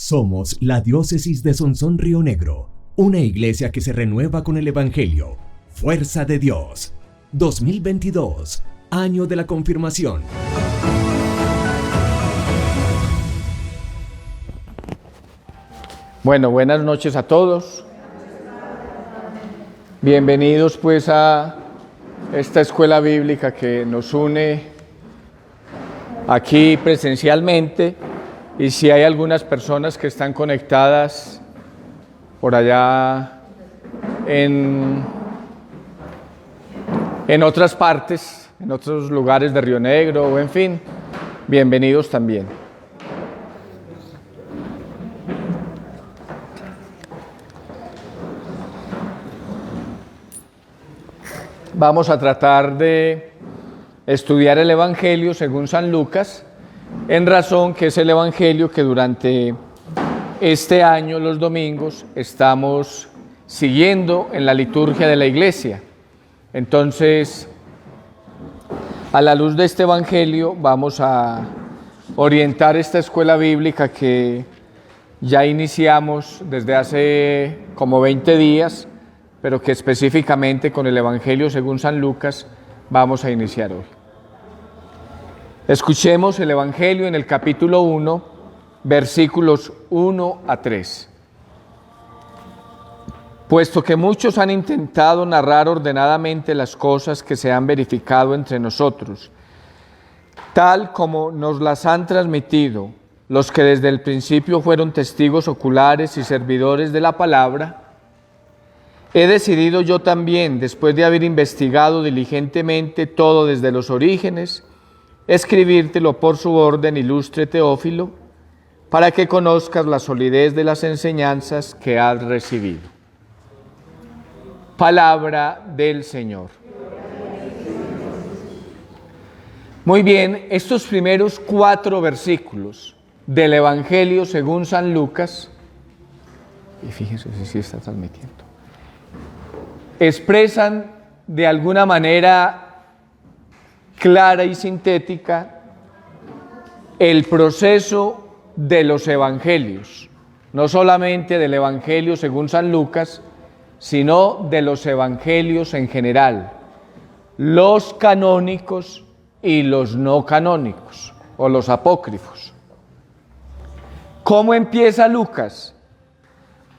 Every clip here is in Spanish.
Somos la Diócesis de Sonsón Río Negro, una iglesia que se renueva con el Evangelio. Fuerza de Dios. 2022, año de la confirmación. Bueno, buenas noches a todos. Bienvenidos pues a esta escuela bíblica que nos une aquí presencialmente, y si hay algunas personas que están conectadas por allá en otras partes, en otros lugares de Río Negro, o en fin, bienvenidos también. Vamos a tratar de estudiar el Evangelio según San Lucas, en razón que es el Evangelio que durante este año, los domingos, estamos siguiendo en la liturgia de la iglesia. Entonces, a la luz de este Evangelio, vamos a orientar esta escuela bíblica que ya iniciamos desde hace como 20 días, pero que específicamente con el Evangelio según San Lucas vamos a iniciar hoy. Escuchemos el Evangelio en el capítulo 1, versículos 1 a 3. Puesto que muchos han intentado narrar ordenadamente las cosas que se han verificado entre nosotros, tal como nos las han transmitido los que desde el principio fueron testigos oculares y servidores de la palabra, he decidido yo también, después de haber investigado diligentemente todo desde los orígenes, escribírtelo por su orden, ilustre Teófilo, para que conozcas la solidez de las enseñanzas que has recibido. Palabra del Señor. Muy bien, estos primeros 4 versículos del Evangelio según San Lucas, y fíjense si sí está transmitiendo, expresan de alguna manera clara y sintética el proceso de los evangelios, no solamente del Evangelio según San Lucas, sino de los evangelios en general, los canónicos y los no canónicos, o los apócrifos. ¿Cómo empieza Lucas?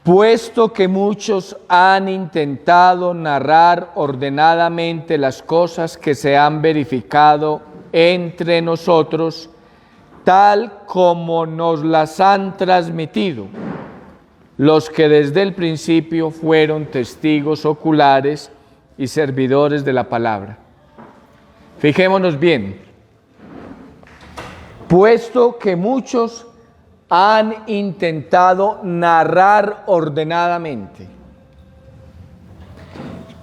Puesto que muchos han intentado narrar ordenadamente las cosas que se han verificado entre nosotros, tal como nos las han transmitido los que desde el principio fueron testigos oculares y servidores de la palabra. Fijémonos bien. Puesto que muchos han intentado narrar ordenadamente.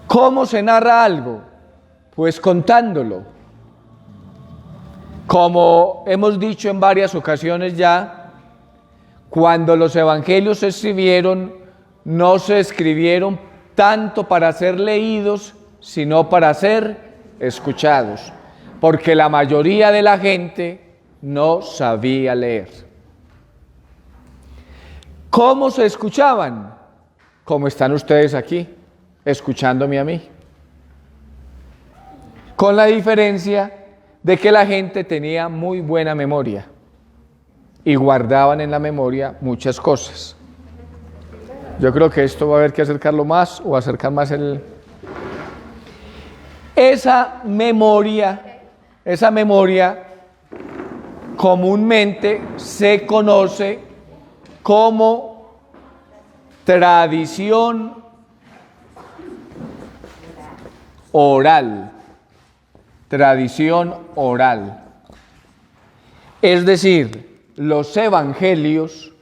¿Cómo se narra algo? Pues contándolo. Como hemos dicho en varias ocasiones ya, cuando los evangelios se escribieron, no se escribieron tanto para ser leídos, sino para ser escuchados, porque la mayoría de la gente no sabía leer. ¿Cómo se escuchaban? Como están ustedes aquí, escuchándome a mí. Con la diferencia de que la gente tenía muy buena memoria y guardaban en la memoria muchas cosas. Yo creo que esto va a haber que acercarlo más o acercar más el... Esa memoria comúnmente se conoce como tradición oral. Tradición oral. Es decir, los evangelios,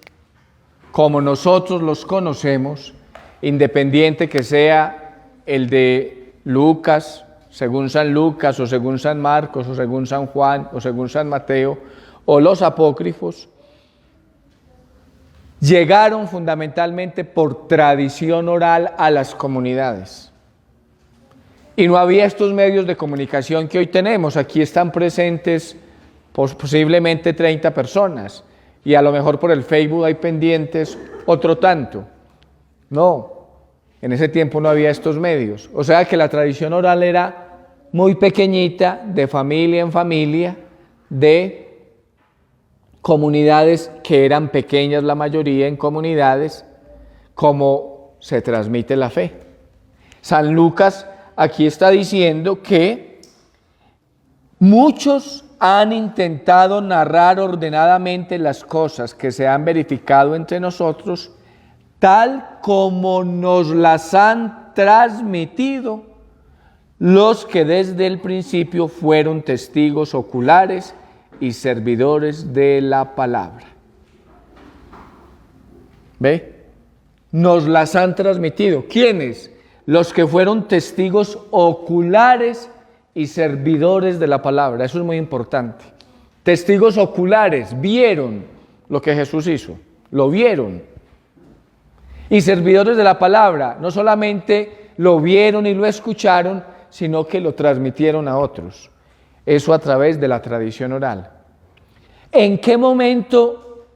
como nosotros los conocemos, independiente que sea el de Lucas, según San Lucas, o según San Marcos, o según San Juan, o según San Mateo, o los apócrifos, llegaron fundamentalmente por tradición oral a las comunidades. Y no había estos medios de comunicación que hoy tenemos. Aquí están presentes posiblemente 30 personas. y a lo mejor por el Facebook hay pendientes otro tanto. No, en ese tiempo no había estos medios. O sea que la tradición oral era muy pequeñita, de familia en familia, de comunidades que eran pequeñas, la mayoría en comunidades, como se transmite la fe. San Lucas aquí está diciendo que muchos han intentado narrar ordenadamente las cosas que se han verificado entre nosotros, tal como nos las han transmitido los que desde el principio fueron testigos oculares y servidores de la palabra. ¿Ve? Nos las han transmitido. ¿Quiénes? Los que fueron testigos oculares y servidores de la palabra. Eso es muy importante. Testigos oculares, vieron lo que Jesús hizo, lo vieron. Y servidores de la palabra, no solamente lo vieron y lo escucharon, sino que lo transmitieron a otros. Eso a través de la tradición oral. ¿En qué momento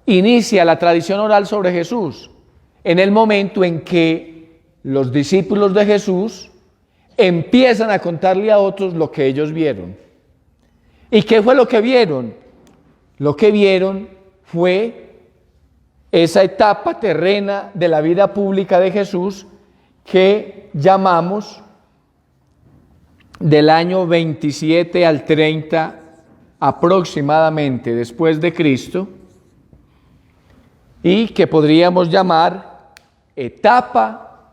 inicia la tradición oral sobre Jesús? En el momento en que los discípulos de Jesús empiezan a contarle a otros lo que ellos vieron. ¿Y qué fue lo que vieron? Lo que vieron fue esa etapa terrena de la vida pública de Jesús que llamamos del año 27 al 30 aproximadamente después de Cristo, y que podríamos llamar etapa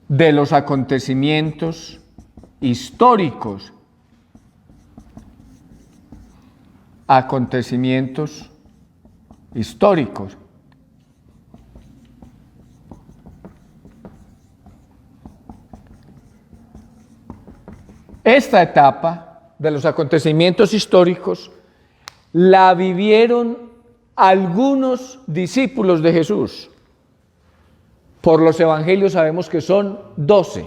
de los acontecimientos históricos. Acontecimientos históricos. Esta etapa de los acontecimientos históricos la vivieron algunos discípulos de Jesús. Por los evangelios sabemos que son 12,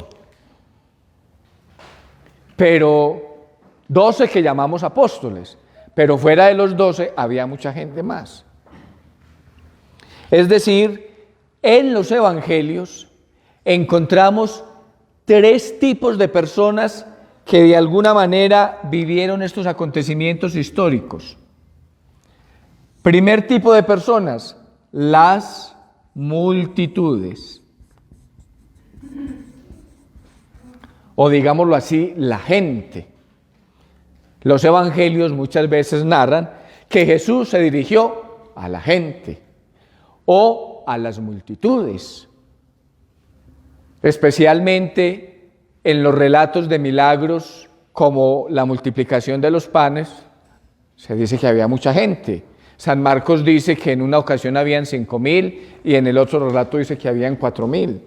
pero 12 que llamamos apóstoles, pero fuera de los 12 había mucha gente más. Es decir, en los evangelios encontramos 3 tipos de personas que de alguna manera vivieron estos acontecimientos históricos. Primer tipo de personas, las multitudes, o digámoslo así, la gente. Los evangelios muchas veces narran que Jesús se dirigió a la gente o a las multitudes, especialmente en los relatos de milagros como la multiplicación de los panes. Se dice que había mucha gente. San Marcos dice que en una ocasión habían 5,000 y en el otro relato dice que habían 4,000.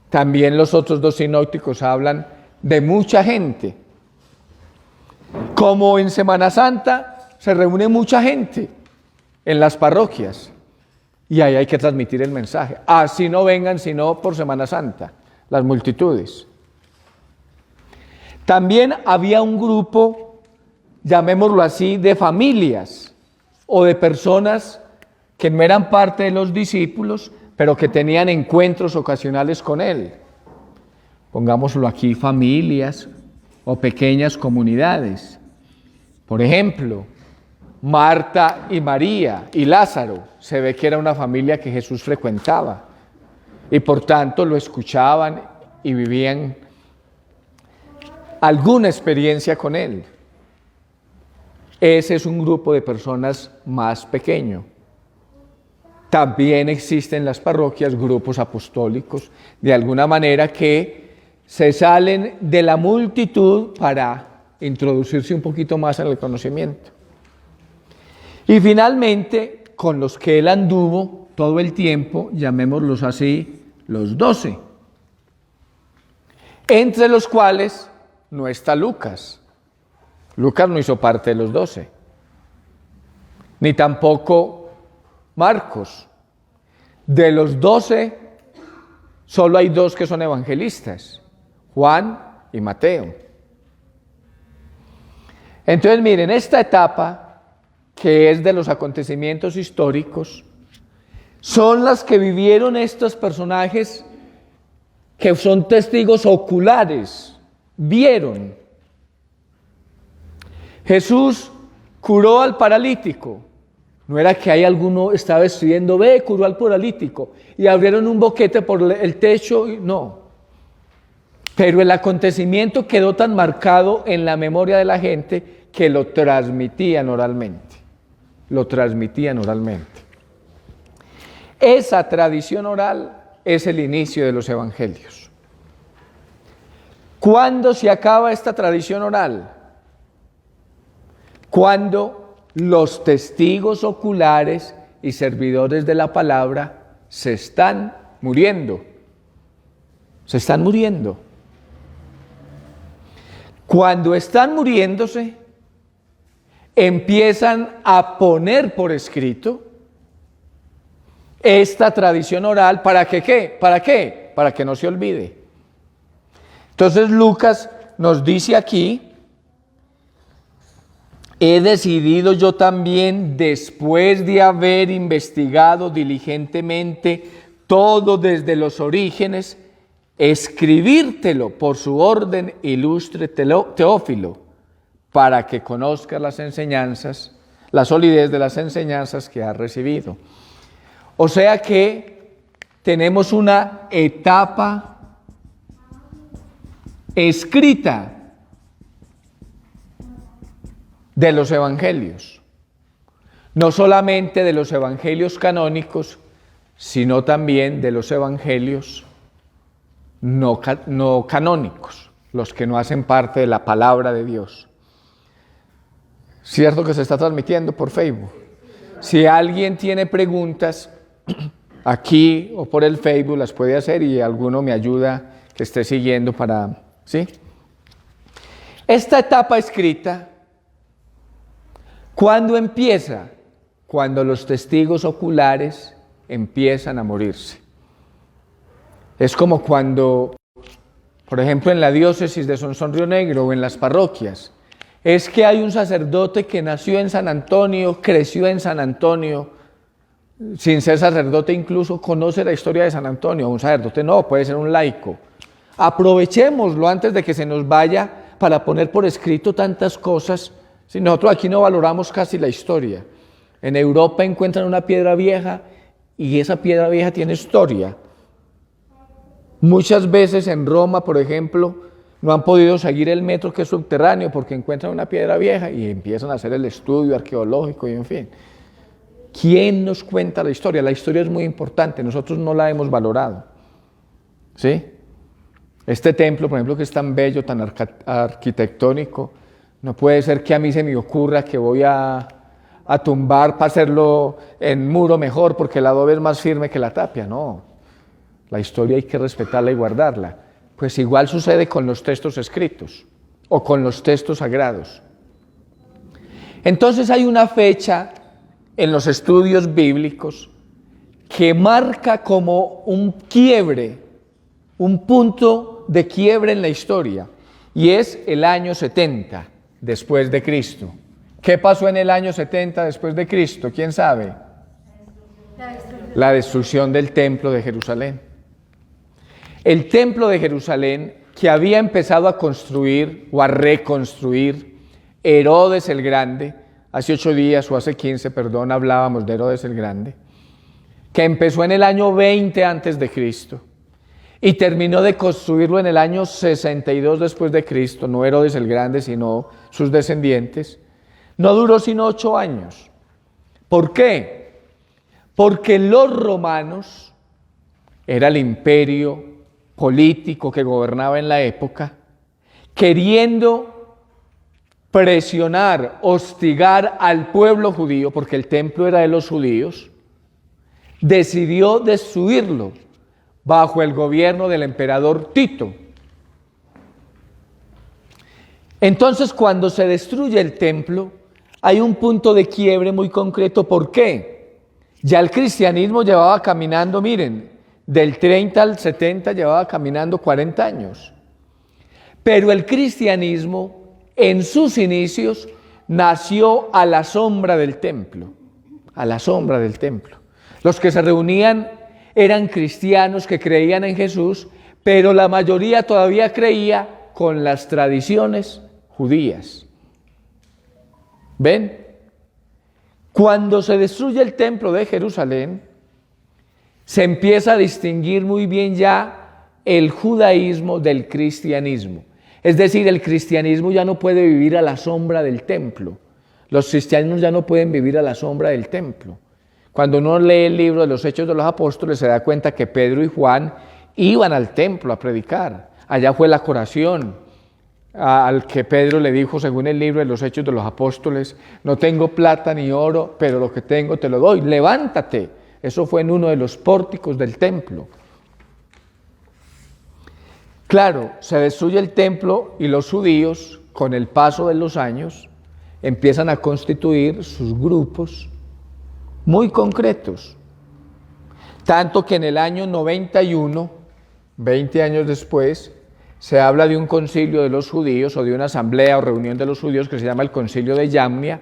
También los otros 2 sinópticos hablan de mucha gente. Como en Semana Santa se reúne mucha gente en las parroquias y ahí hay que transmitir el mensaje. Así no vengan sino por Semana Santa, las multitudes. También había un grupo, llamémoslo así, de familias o de personas que no eran parte de los discípulos, pero que tenían encuentros ocasionales con él. Pongámoslo aquí, familias o pequeñas comunidades. Por ejemplo, Marta y María y Lázaro, se ve que era una familia que Jesús frecuentaba y por tanto lo escuchaban y vivían alguna experiencia con él. Ese es un grupo de personas más pequeño. También existen en las parroquias grupos apostólicos, de alguna manera que se salen de la multitud para introducirse un poquito más en el conocimiento. Y finalmente, con los que él anduvo todo el tiempo, llamémoslos así, los 12, entre los cuales no está Lucas. Lucas no hizo parte de los 12, ni tampoco Marcos. De los 12, solo hay 2 que son evangelistas, Juan y Mateo. Entonces miren, esta etapa que es de los acontecimientos históricos, son las que vivieron estos personajes que son testigos oculares, vieron. Jesús curó al paralítico. No era que hay alguno estaba escribiendo, ve, curó al paralítico, y abrieron un boquete por el techo, no. Pero el acontecimiento quedó tan marcado en la memoria de la gente que lo transmitían oralmente. Lo transmitían oralmente. Esa tradición oral es el inicio de los evangelios. ¿Cuándo se acaba esta tradición oral? Cuando los testigos oculares y servidores de la palabra se están muriendo. Se están muriendo. Cuando están muriéndose, empiezan a poner por escrito esta tradición oral. ¿Para que qué? ¿Para qué? Para que no se olvide. Entonces Lucas nos dice aquí: he decidido yo también, después de haber investigado diligentemente todo desde los orígenes, escribírtelo por su orden ilustre Teófilo, para que conozcas las enseñanzas, la solidez de las enseñanzas que has recibido. O sea que tenemos una etapa escrita de los evangelios, no solamente de los evangelios canónicos, sino también de los evangelios no canónicos, los que no hacen parte de la palabra de Dios. Cierto que se está transmitiendo por Facebook. Si alguien tiene preguntas aquí o por el Facebook, las puede hacer y alguno me ayuda que esté siguiendo para, ¿sí? Esta etapa escrita, ¿cuándo empieza? Cuando los testigos oculares empiezan a morirse. Es como cuando, por ejemplo, en la diócesis de Sonsón Río Negro o en las parroquias, es que hay un sacerdote que nació en San Antonio, creció en San Antonio, sin ser sacerdote incluso conoce la historia de San Antonio. Un sacerdote no, puede ser un laico. Aprovechémoslo antes de que se nos vaya para poner por escrito tantas cosas. Si nosotros aquí no valoramos casi la historia. En Europa encuentran una piedra vieja y esa piedra vieja tiene historia. Muchas veces en Roma, por ejemplo, no han podido seguir el metro que es subterráneo porque encuentran una piedra vieja y empiezan a hacer el estudio arqueológico y en fin. ¿Quién nos cuenta la historia? La historia es muy importante, nosotros no la hemos valorado. ¿Sí? Este templo, por ejemplo, que es tan bello, tan arquitectónico, no puede ser que a mí se me ocurra que voy a tumbar para hacerlo en muro mejor porque el adobe es más firme que la tapia. No, la historia hay que respetarla y guardarla. Pues igual sucede con los textos escritos o con los textos sagrados. Entonces hay una fecha en los estudios bíblicos que marca como un quiebre, un punto de quiebre en la historia, y es el año 70 después de Cristo. ¿Qué pasó en el año 70 después de Cristo? ¿Quién sabe? La destrucción del templo de Jerusalén. El templo de Jerusalén, que había empezado a construir o a reconstruir Herodes el Grande, hace 8 días o hace 15, perdón, hablábamos de Herodes el Grande, que empezó en el año 20 antes de Cristo y terminó de construirlo en el año 62 después de Cristo, no Herodes el Grande, sino sus descendientes. No duró sino 8 años. ¿Por qué? Porque los romanos, era el imperio político que gobernaba en la época, queriendo presionar, hostigar al pueblo judío, porque el templo era de los judíos, decidió destruirlo bajo el gobierno del emperador Tito. Entonces, cuando se destruye el templo, hay un punto de quiebre muy concreto. ¿Por qué? Ya el cristianismo llevaba caminando, miren, del 30 al 70 llevaba caminando 40 años. Pero el cristianismo, en sus inicios, nació a la sombra del templo, a la sombra del templo. Los que se reunían eran cristianos que creían en Jesús, pero la mayoría todavía creía con las tradiciones judías. ¿Ven? Cuando se destruye el templo de Jerusalén, se empieza a distinguir muy bien ya el judaísmo del cristianismo. Es decir, el cristianismo ya no puede vivir a la sombra del templo. Los cristianos ya no pueden vivir a la sombra del templo. Cuando uno lee el libro de los Hechos de los Apóstoles, se da cuenta que Pedro y Juan iban al templo a predicar. Allá fue la curación al que Pedro le dijo, según el libro de los Hechos de los Apóstoles: no tengo plata ni oro, pero lo que tengo te lo doy, levántate. Eso fue en uno de los pórticos del templo. Claro, se destruye el templo y los judíos, con el paso de los años, empiezan a constituir sus grupos muy concretos. Tanto que en el año 91, 20 años después, se habla de un concilio de los judíos, o de una asamblea o reunión de los judíos que se llama el concilio de Yamnia,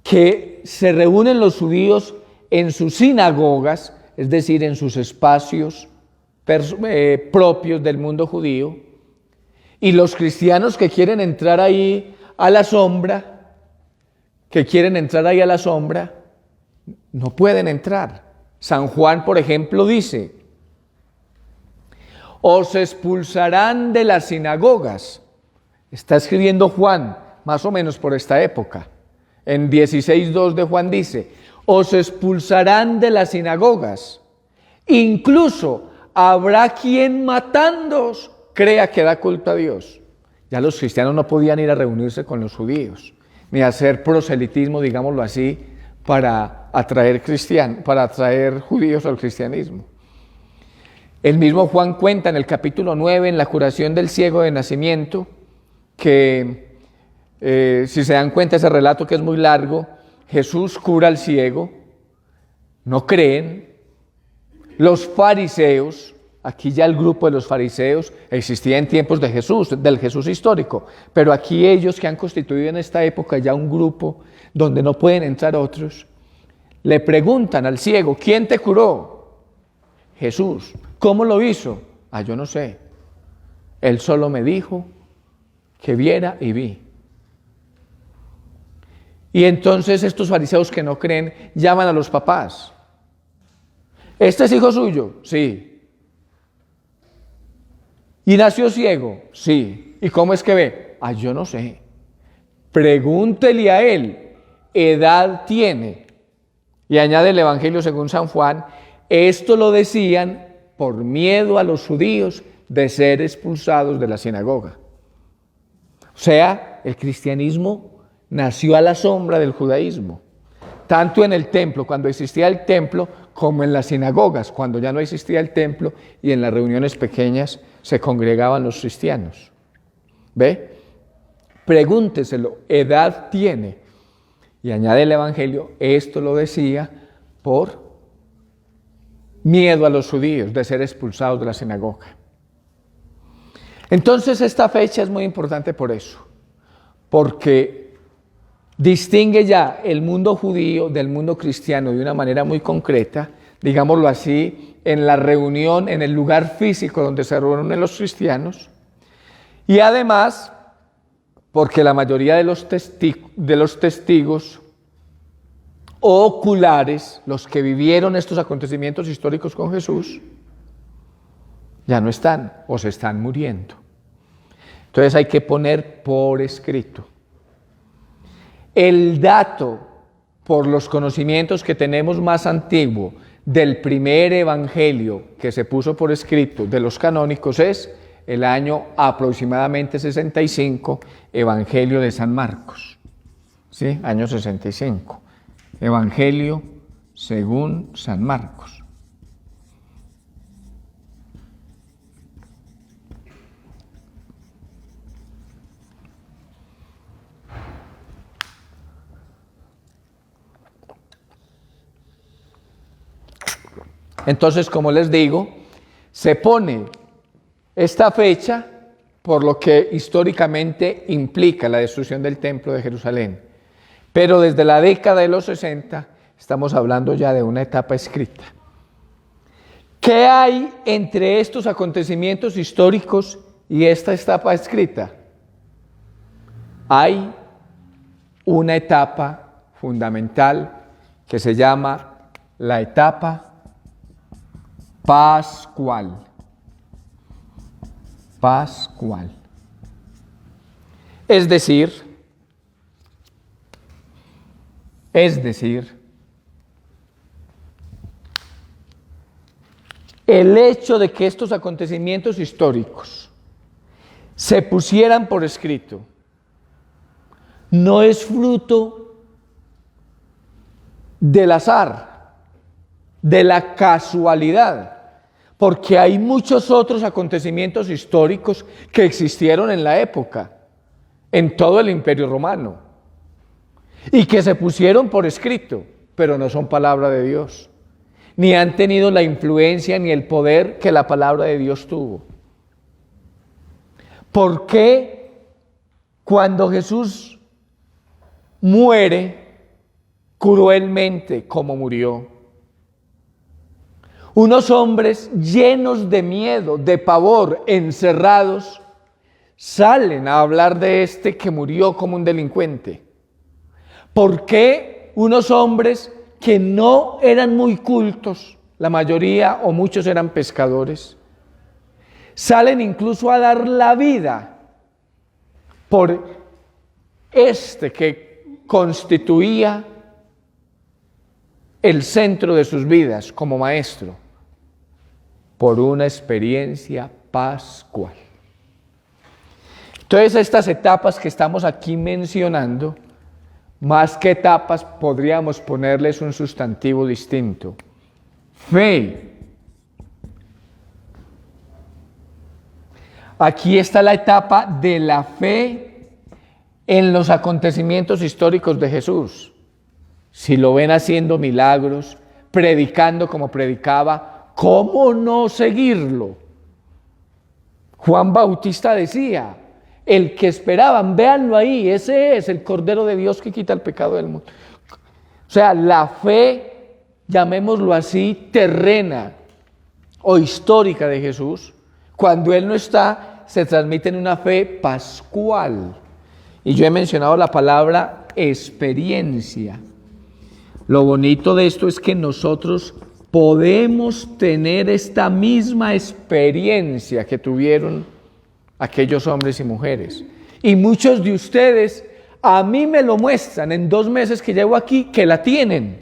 que se reúnen los judíos en sus sinagogas, es decir, en sus espacios propios del mundo judío, y los cristianos que quieren entrar ahí a la sombra, no pueden entrar. San Juan, por ejemplo, dice: os expulsarán de las sinagogas. Está escribiendo Juan, más o menos por esta época. En 16:2 de Juan dice: os expulsarán de las sinagogas. Incluso habrá quien matándoos crea que da culto a Dios. Ya los cristianos no podían ir a reunirse con los judíos, ni hacer proselitismo, digámoslo así, para atraer judíos al cristianismo. El mismo Juan cuenta en el capítulo 9, en la curación del ciego de nacimiento, que si se dan cuenta ese relato que es muy largo, Jesús cura al ciego, no creen. Los fariseos, aquí ya el grupo de los fariseos existía en tiempos de Jesús, del Jesús histórico, pero aquí ellos que han constituido en esta época ya un grupo donde no pueden entrar otros, le preguntan al ciego: ¿quién te curó? Jesús. ¿Cómo lo hizo? Yo no sé. Él solo me dijo que viera y vi. Y entonces estos fariseos que no creen llaman a los papás. ¿Este es hijo suyo? Sí. ¿Y nació ciego? Sí. ¿Y cómo es que ve? Yo no sé. Pregúntele a él, edad tiene. Y añade el Evangelio según San Juan: esto lo decían por miedo a los judíos de ser expulsados de la sinagoga. O sea, el cristianismo nació a la sombra del judaísmo, tanto en el templo, cuando existía el templo, como en las sinagogas, cuando ya no existía el templo y en las reuniones pequeñas se congregaban los cristianos. ¿Ve? Pregúnteselo, edad tiene. Y añade el Evangelio: esto lo decía por miedo a los judíos de ser expulsados de la sinagoga. Entonces esta fecha es muy importante por eso, porque distingue ya el mundo judío del mundo cristiano de una manera muy concreta, digámoslo así, en la reunión, en el lugar físico donde se reúnen los cristianos, y además porque la mayoría de los testigos oculares, los que vivieron estos acontecimientos históricos con Jesús, ya no están o se están muriendo. Entonces hay que poner por escrito. El dato, por los conocimientos que tenemos más antiguo del primer evangelio que se puso por escrito de los canónicos, es el año aproximadamente 65, Evangelio de San Marcos. ¿Sí? Año 65. Evangelio según San Marcos. Entonces, como les digo, se pone esta fecha por lo que históricamente implica la destrucción del templo de Jerusalén. Pero desde la década de los 60 estamos hablando ya de una etapa escrita. ¿Qué hay entre estos acontecimientos históricos y esta etapa escrita? Hay una etapa fundamental que se llama la etapa pascual. Pascual. Es decir, el hecho de que estos acontecimientos históricos se pusieran por escrito no es fruto del azar, de la casualidad, porque hay muchos otros acontecimientos históricos que existieron en la época, en todo el Imperio Romano, y que se pusieron por escrito, pero no son palabra de Dios, ni han tenido la influencia ni el poder que la palabra de Dios tuvo. ¿Por qué cuando Jesús muere cruelmente como murió, unos hombres llenos de miedo, de pavor, encerrados, salen a hablar de este que murió como un delincuente? ¿Por qué unos hombres que no eran muy cultos, la mayoría o muchos eran pescadores, salen incluso a dar la vida por este que constituía el centro de sus vidas como maestro, por una experiencia pascual? Entonces, estas etapas que estamos aquí mencionando, más que etapas, podríamos ponerles un sustantivo distinto: fe. Aquí está la etapa de la fe en los acontecimientos históricos de Jesús. Si lo ven haciendo milagros, predicando como predicaba, ¿cómo no seguirlo? Juan Bautista decía: el que esperaban, véanlo ahí, ese es el Cordero de Dios que quita el pecado del mundo. O sea, la fe, llamémoslo así, terrena o histórica de Jesús, cuando Él no está, se transmite en una fe pascual. Y yo he mencionado la palabra experiencia. Lo bonito de esto es que nosotros podemos tener esta misma experiencia que tuvieron aquellos hombres y mujeres. Y muchos de ustedes a mí me lo muestran en 2 meses que llevo aquí, que la tienen,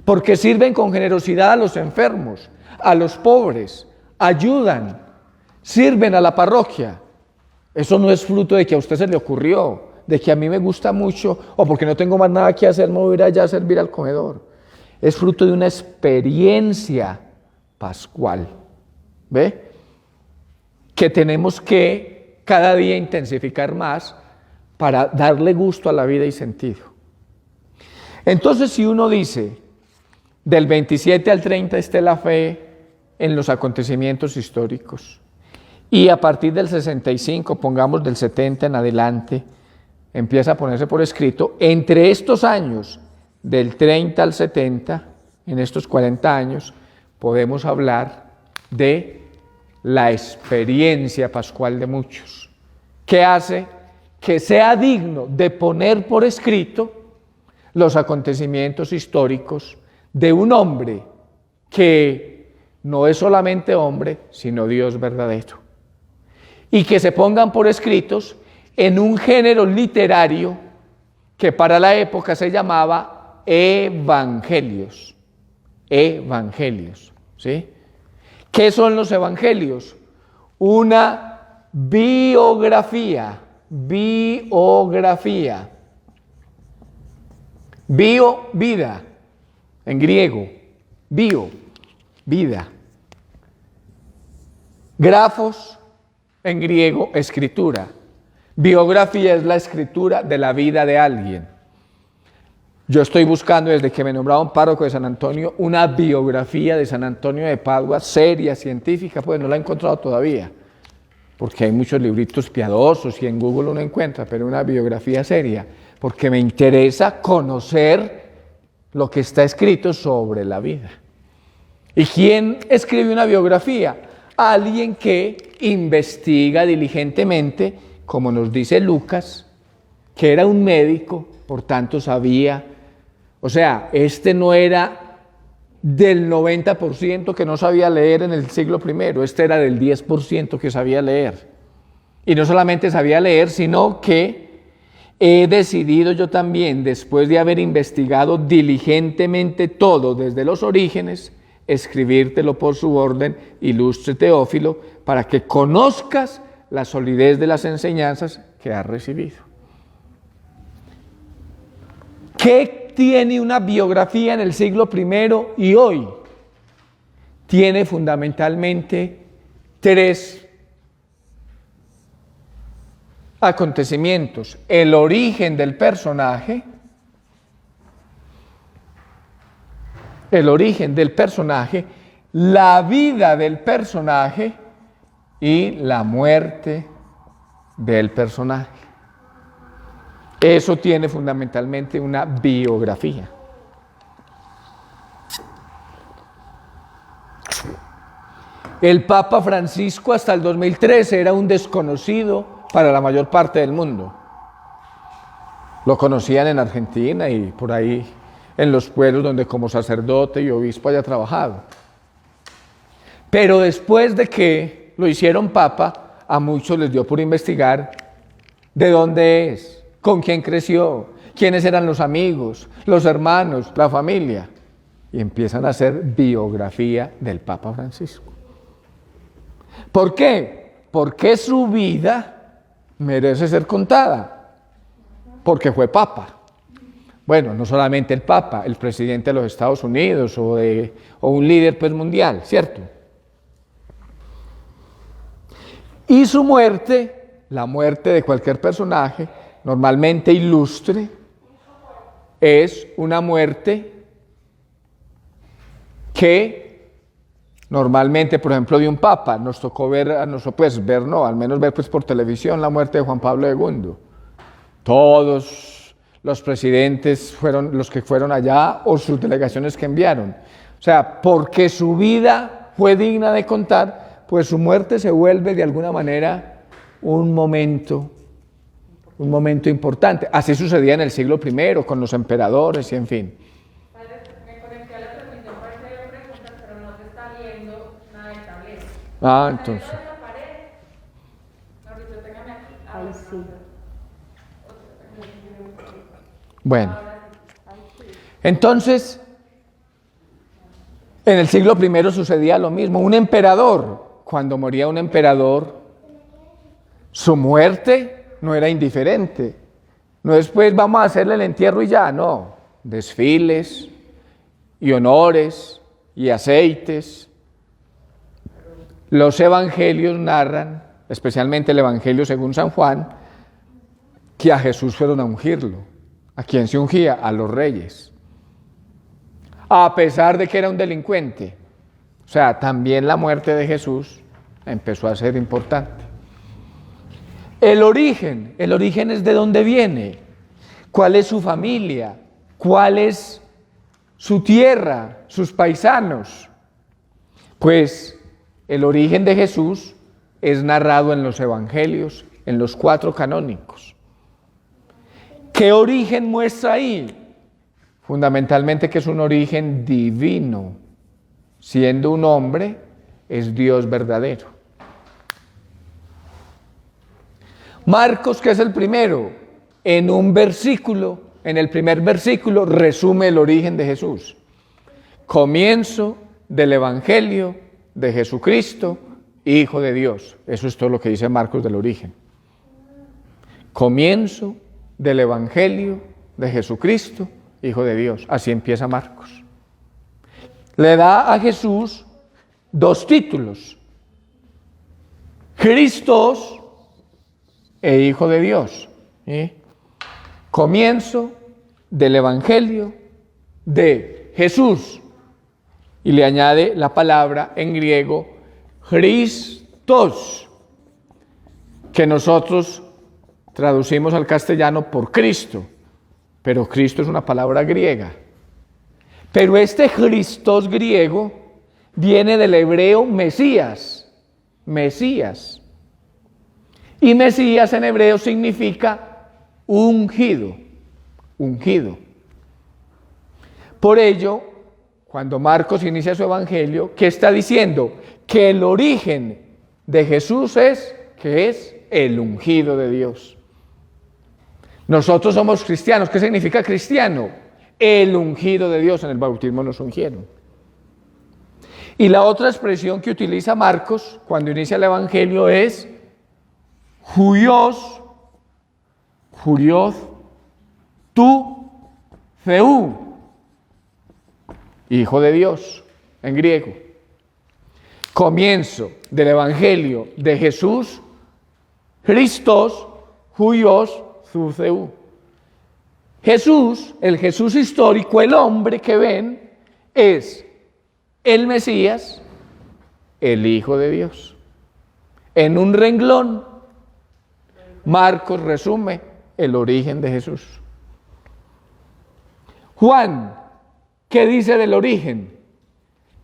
porque sirven con generosidad a los enfermos, a los pobres, ayudan, sirven a la parroquia. Eso no es fruto de que a usted se le ocurrió, de que a mí me gusta mucho, o porque no tengo más nada que hacer, me voy a ir allá a servir al comedor. Es fruto de una experiencia pascual. ¿Ve? Que tenemos que cada día intensificar más para darle gusto a la vida y sentido. Entonces, si uno dice, del 27 al 30 esté la fe en los acontecimientos históricos, y a partir del 65, pongamos del 70 en adelante, empieza a ponerse por escrito, entre estos años, del 30 al 70, en estos 40 años, podemos hablar de la experiencia pascual de muchos, que hace que sea digno de poner por escrito los acontecimientos históricos de un hombre que no es solamente hombre, sino Dios verdadero, y que se pongan por escritos en un género literario que para la época se llamaba evangelios. Evangelios, ¿sí? ¿Qué son los evangelios? Una biografía. Bio, vida, en griego. Bio, vida. Grafos, en griego, escritura. Biografía es la escritura de la vida de alguien. Yo estoy buscando, desde que me nombraron párroco de San Antonio, una biografía de San Antonio de Padua, seria, científica, pues no la he encontrado todavía. porque hay muchos libritos piadosos y en Google uno encuentra, pero una biografía seria, porque me interesa conocer lo que está escrito sobre la vida. ¿Y quién escribe una biografía? Alguien que investiga diligentemente, como nos dice Lucas, que era un médico, por tanto sabía, o sea, este no era del 90% que no sabía leer en el siglo I, este era del 10% que sabía leer. Y no solamente sabía leer, sino que he decidido yo también, después de haber investigado diligentemente todo desde los orígenes, escribírtelo por su orden, ilustre Teófilo, para que conozcas la solidez de las enseñanzas que has recibido. ¿Qué tiene una biografía en el siglo I y hoy? Tiene fundamentalmente 3 acontecimientos: el origen del personaje, la vida del personaje y la muerte del personaje. Eso tiene fundamentalmente una biografía. El Papa Francisco hasta el 2013 era un desconocido para la mayor parte del mundo. Lo conocían en Argentina y por ahí en los pueblos donde como sacerdote y obispo haya trabajado. Pero después de que lo hicieron Papa, a muchos les dio por investigar de dónde es, con quién creció, quiénes eran los amigos, los hermanos, la familia. Y empiezan a hacer biografía del Papa Francisco. ¿Por qué? Porque su vida merece ser contada. Porque fue Papa. Bueno, no solamente el Papa, el presidente de los Estados Unidos o un líder pues, mundial, ¿cierto? Y su muerte, la muerte de cualquier personaje, normalmente ilustre, es una muerte que normalmente, por ejemplo, de un papa, nos tocó ver, al menos ver pues, por televisión la muerte de Juan Pablo II. Todos los presidentes fueron los que fueron allá o sus delegaciones que enviaron. O sea, porque su vida fue digna de contar, pues su muerte se vuelve de alguna manera un momento importante. Así sucedía en el siglo I con los emperadores y en fin. Me conecté a la transmisión para hacer preguntas, pero no se está viendo nada del tablero. Entonces. Mauricio, téngame aquí. Ahí sí. Bueno. Entonces, en el siglo I sucedía lo mismo. Un emperador, cuando moría un emperador, su muerte no era indiferente. No es pues vamos a hacerle el entierro y ya, no. Desfiles y honores y aceites. Los evangelios narran, especialmente el evangelio según San Juan, que a Jesús fueron a ungirlo. ¿A quién se ungía? A los reyes. A pesar de que era un delincuente. O sea, también la muerte de Jesús empezó a ser importante. El origen es de dónde viene, cuál es su familia, cuál es su tierra, sus paisanos. Pues el origen de Jesús es narrado en los evangelios, en los 4 canónicos. ¿Qué origen muestra ahí? Fundamentalmente que es un origen divino. Siendo un hombre, es Dios verdadero. Marcos, que es el primero, en un versículo, en el primer versículo, resume el origen de Jesús. Comienzo del Evangelio de Jesucristo, Hijo de Dios. Eso es todo lo que dice Marcos del origen. Comienzo del Evangelio de Jesucristo, Hijo de Dios. Así empieza Marcos. Le da a Jesús 2 títulos: Cristos e Hijo de Dios. Comienzo del Evangelio de Jesús. Y le añade la palabra en griego Christos, que nosotros traducimos al castellano por Cristo, pero Cristo es una palabra griega. Pero este Christos griego viene del hebreo Mesías, Mesías. Y Mesías en hebreo significa ungido, ungido. Por ello, cuando Marcos inicia su evangelio, ¿qué está diciendo? Que el origen de Jesús es el ungido de Dios. Nosotros somos cristianos. ¿Qué significa cristiano? El ungido de Dios. En el bautismo nos ungieron. Y la otra expresión que utiliza Marcos cuando inicia el evangelio es Huios, tu Theou, Hijo de Dios, en griego. Comienzo del evangelio de Jesús, Christos, Huios, tu Theou. Jesús, el Jesús histórico, el hombre que ven, es el Mesías, el Hijo de Dios. En un renglón, Marcos resume el origen de Jesús. Juan, ¿qué dice del origen?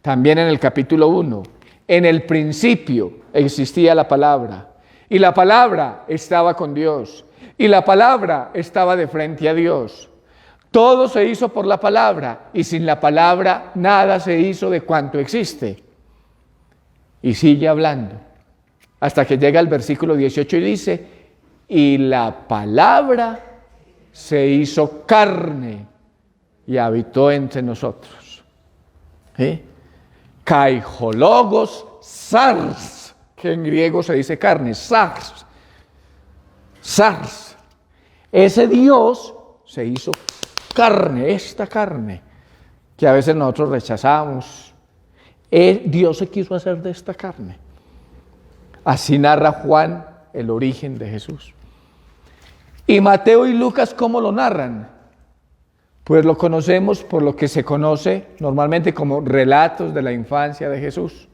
También en el capítulo 1. En el principio existía la palabra, y la palabra estaba con Dios, y la palabra estaba de frente a Dios. Todo se hizo por la palabra, y sin la palabra nada se hizo de cuanto existe. Y sigue hablando, hasta que llega al versículo 18 y dice, y la palabra se hizo carne y habitó entre nosotros. Kaijologos sars, que en griego se dice carne, sars. Sars. Ese Dios se hizo carne, esta carne, que a veces nosotros rechazamos. Dios se quiso hacer de esta carne. Así narra Juan el origen de Jesús. ¿Y Mateo y Lucas cómo lo narran? Pues lo conocemos por lo que se conoce normalmente como relatos de la infancia de Jesús.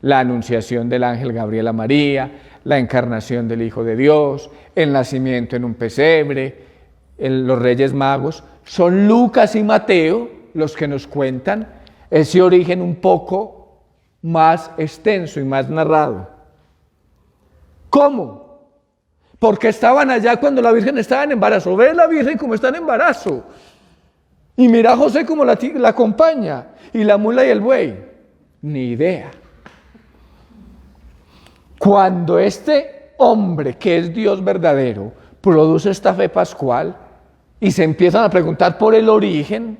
La anunciación del ángel Gabriel a María, la encarnación del Hijo de Dios, el nacimiento en un pesebre, los Reyes Magos. Son Lucas y Mateo los que nos cuentan ese origen un poco más extenso y más narrado. ¿Cómo? Porque estaban allá cuando la Virgen estaba en embarazo. Ve la Virgen como está en embarazo. Y mira a José como la acompaña. Y la mula y el buey. Ni idea. Cuando este hombre, que es Dios verdadero, produce esta fe pascual y se empiezan a preguntar por el origen,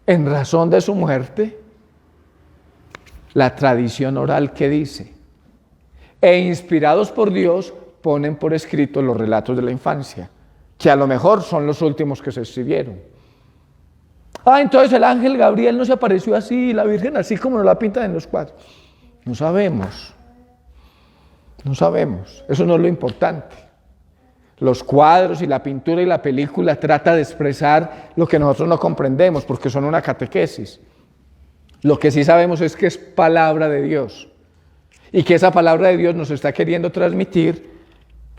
en razón de su muerte, la tradición oral que dice, e inspirados por Dios, ponen por escrito los relatos de la infancia, que a lo mejor son los últimos que se escribieron. Entonces el ángel Gabriel no se apareció así, la Virgen así como nos la pintan en los cuadros. No sabemos. No sabemos, eso no es lo importante. Los cuadros y la pintura y la película trata de expresar lo que nosotros no comprendemos porque son una catequesis. Lo que sí sabemos es que es palabra de Dios y que esa palabra de Dios nos está queriendo transmitir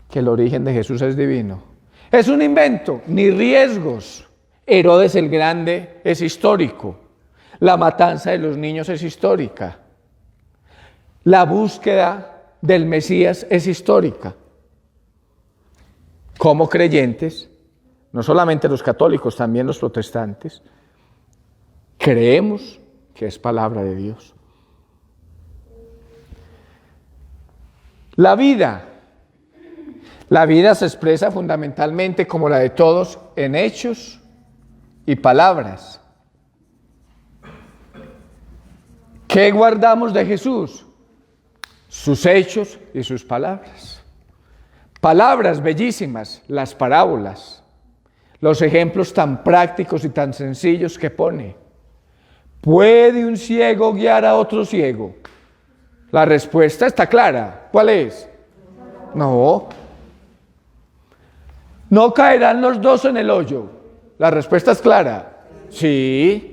que el origen de Jesús es divino. Es un invento, ni riesgos. Herodes el Grande es histórico. La matanza de los niños es histórica. La búsqueda del Mesías es histórica. Como creyentes, no solamente los católicos, también los protestantes, creemos que es palabra de Dios. La vida se expresa fundamentalmente como la de todos en hechos y palabras. ¿Qué guardamos de Jesús? Sus hechos y sus palabras. Palabras bellísimas, las parábolas, los ejemplos tan prácticos y tan sencillos que pone. ¿Puede un ciego guiar a otro ciego? La respuesta está clara. ¿Cuál es? No. ¿No caerán los dos en el hoyo? La respuesta es clara. Sí.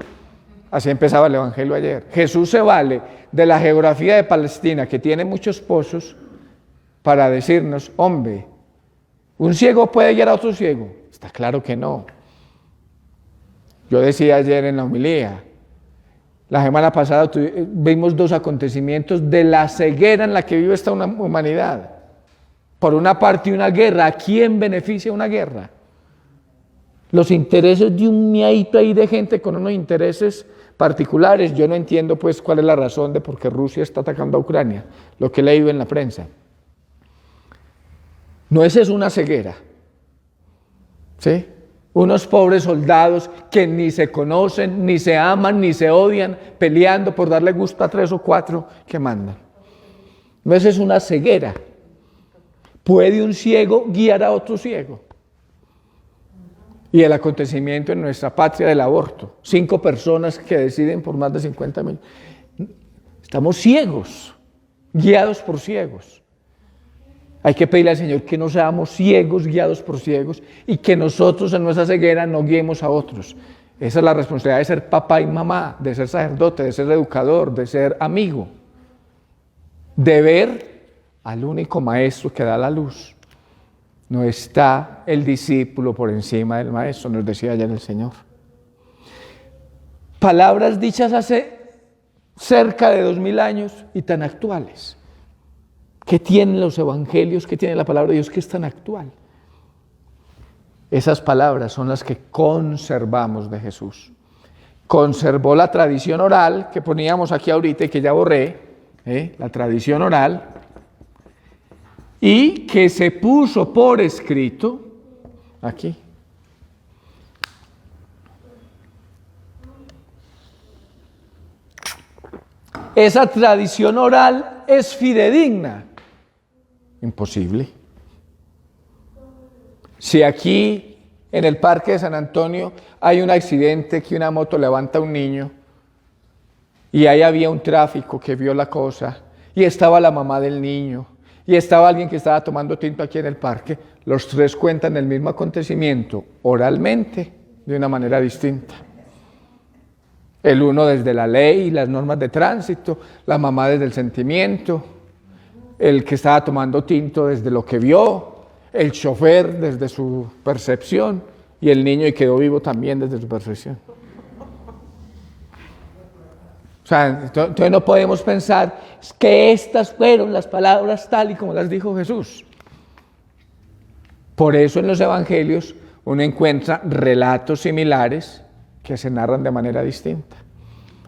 Así empezaba el Evangelio ayer. Jesús se vale de la geografía de Palestina, que tiene muchos pozos, para decirnos, hombre, ¿un ciego puede guiar a otro ciego? Está claro que no. Yo decía ayer en la homilía, la semana pasada vimos dos acontecimientos de la ceguera en la que vive esta humanidad. Por una parte, una guerra. ¿A quién beneficia una guerra? Los intereses de un miadito ahí de gente con unos intereses particulares. Yo no entiendo pues cuál es la razón de por qué Rusia está atacando a Ucrania, lo que he leído en la prensa. No es eso una ceguera, ¿sí? Unos pobres soldados que ni se conocen, ni se aman, ni se odian, peleando por darle gusto a 3 o 4 que mandan. No es eso una ceguera. ¿Puede un ciego guiar a otro ciego? Y el acontecimiento en nuestra patria del aborto, 5 personas que deciden por más de 50.000. Estamos ciegos, guiados por ciegos. Hay que pedirle al Señor que no seamos ciegos, guiados por ciegos, y que nosotros en nuestra ceguera no guiemos a otros. Esa es la responsabilidad de ser papá y mamá, de ser sacerdote, de ser educador, de ser amigo. De ver al único maestro que da la luz. No está el discípulo por encima del maestro, nos decía ayer el Señor. Palabras dichas hace cerca de 2000 años y tan actuales. ¿Qué tienen los evangelios? ¿Qué tiene la palabra de Dios que es tan actual? Esas palabras son las que conservamos de Jesús. Conservó la tradición oral que poníamos aquí ahorita y que ya borré, la tradición oral, y que se puso por escrito aquí. Esa tradición oral es fidedigna. Imposible. Si aquí en el Parque de San Antonio hay un accidente que una moto levanta a un niño y ahí había un tráfico que vio la cosa y estaba la mamá del niño y estaba alguien que estaba tomando tinto aquí en el parque, los 3 cuentan el mismo acontecimiento oralmente de una manera distinta. El uno desde la ley y las normas de tránsito, la mamá desde el sentimiento, el que estaba tomando tinto desde lo que vio, el chofer desde su percepción y el niño y quedó vivo también desde su percepción. O sea, entonces no podemos pensar que estas fueron las palabras tal y como las dijo Jesús. Por eso en los evangelios uno encuentra relatos similares que se narran de manera distinta.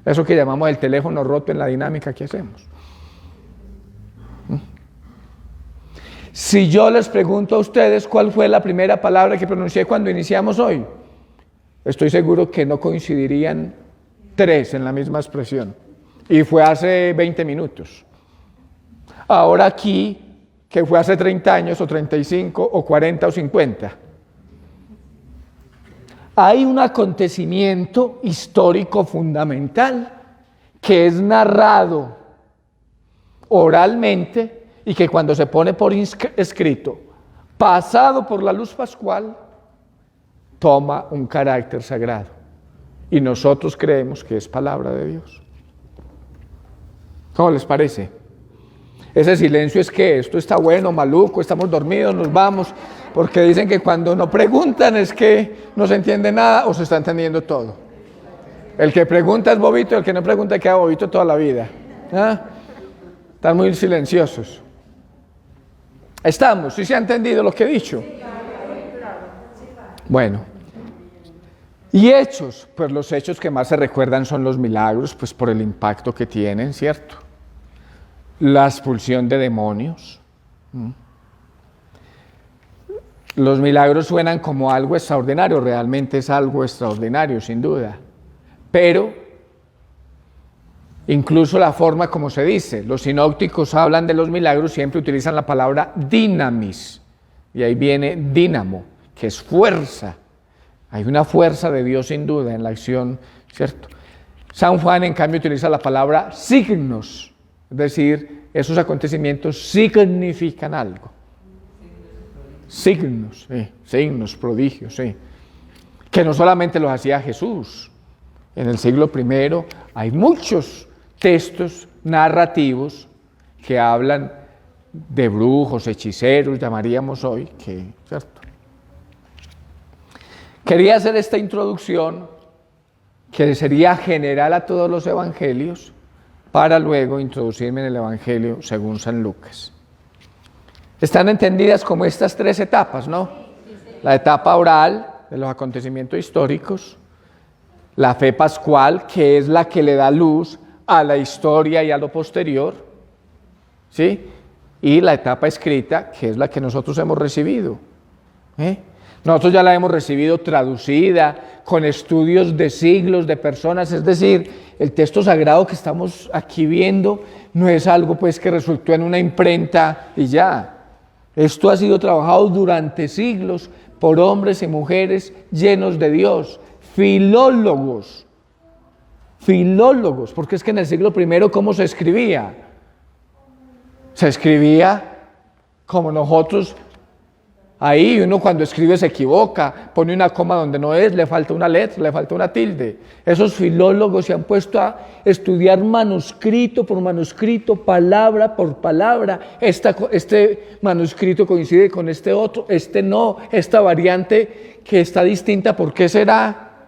Eso que llamamos el teléfono roto en la dinámica que hacemos. Si yo les pregunto a ustedes cuál fue la primera palabra que pronuncié cuando iniciamos hoy, estoy seguro que no coincidirían 3 en la misma expresión. Y fue hace 20 minutos. Ahora aquí, que fue hace 30 años, o 35, o 40, o 50. Hay un acontecimiento histórico fundamental que es narrado oralmente y que cuando se pone por escrito, pasado por la luz pascual, toma un carácter sagrado. Y nosotros creemos que es palabra de Dios. ¿Cómo les parece? Ese silencio es que esto está bueno, maluco, estamos dormidos, nos vamos, porque dicen que cuando no preguntan es que no se entiende nada o se está entendiendo todo. El que pregunta es bobito, el que no pregunta queda bobito toda la vida. ¿Ah? Están muy silenciosos. ¿Estamos? ¿Sí se ha entendido lo que he dicho? Bueno. Y hechos, pues los hechos que más se recuerdan son los milagros, pues por el impacto que tienen, ¿cierto? La expulsión de demonios. Los milagros suenan como algo extraordinario, realmente es algo extraordinario, sin duda. Pero, incluso la forma como se dice, los sinópticos hablan de los milagros, siempre utilizan la palabra dinamis, y ahí viene dínamo, que es fuerza. Hay una fuerza de Dios sin duda en la acción, ¿cierto? San Juan, en cambio, utiliza la palabra signos, es decir, esos acontecimientos significan algo. Signos, signos, prodigios, que no solamente los hacía Jesús. En el siglo I hay muchos textos narrativos que hablan de brujos, hechiceros, llamaríamos hoy, ¿cierto? Quería hacer esta introducción, que sería general a todos los evangelios, para luego introducirme en el Evangelio según San Lucas. Están entendidas como estas tres etapas, ¿no? La etapa oral de los acontecimientos históricos, la fe pascual, que es la que le da luz a la historia y a lo posterior, ¿sí? Y la etapa escrita, que es la que nosotros hemos recibido. Nosotros ya la hemos recibido traducida, con estudios de siglos de personas, es decir, el texto sagrado que estamos aquí viendo no es algo pues que resultó en una imprenta y ya. Esto ha sido trabajado durante siglos por hombres y mujeres llenos de Dios, filólogos, porque es que en el siglo I, ¿cómo se escribía? Se escribía como nosotros. Ahí uno cuando escribe se equivoca, pone una coma donde no es, le falta una letra, le falta una tilde. Esos filólogos se han puesto a estudiar manuscrito por manuscrito, palabra por palabra. Este manuscrito coincide con este otro, este no, esta variante que está distinta, ¿por qué será?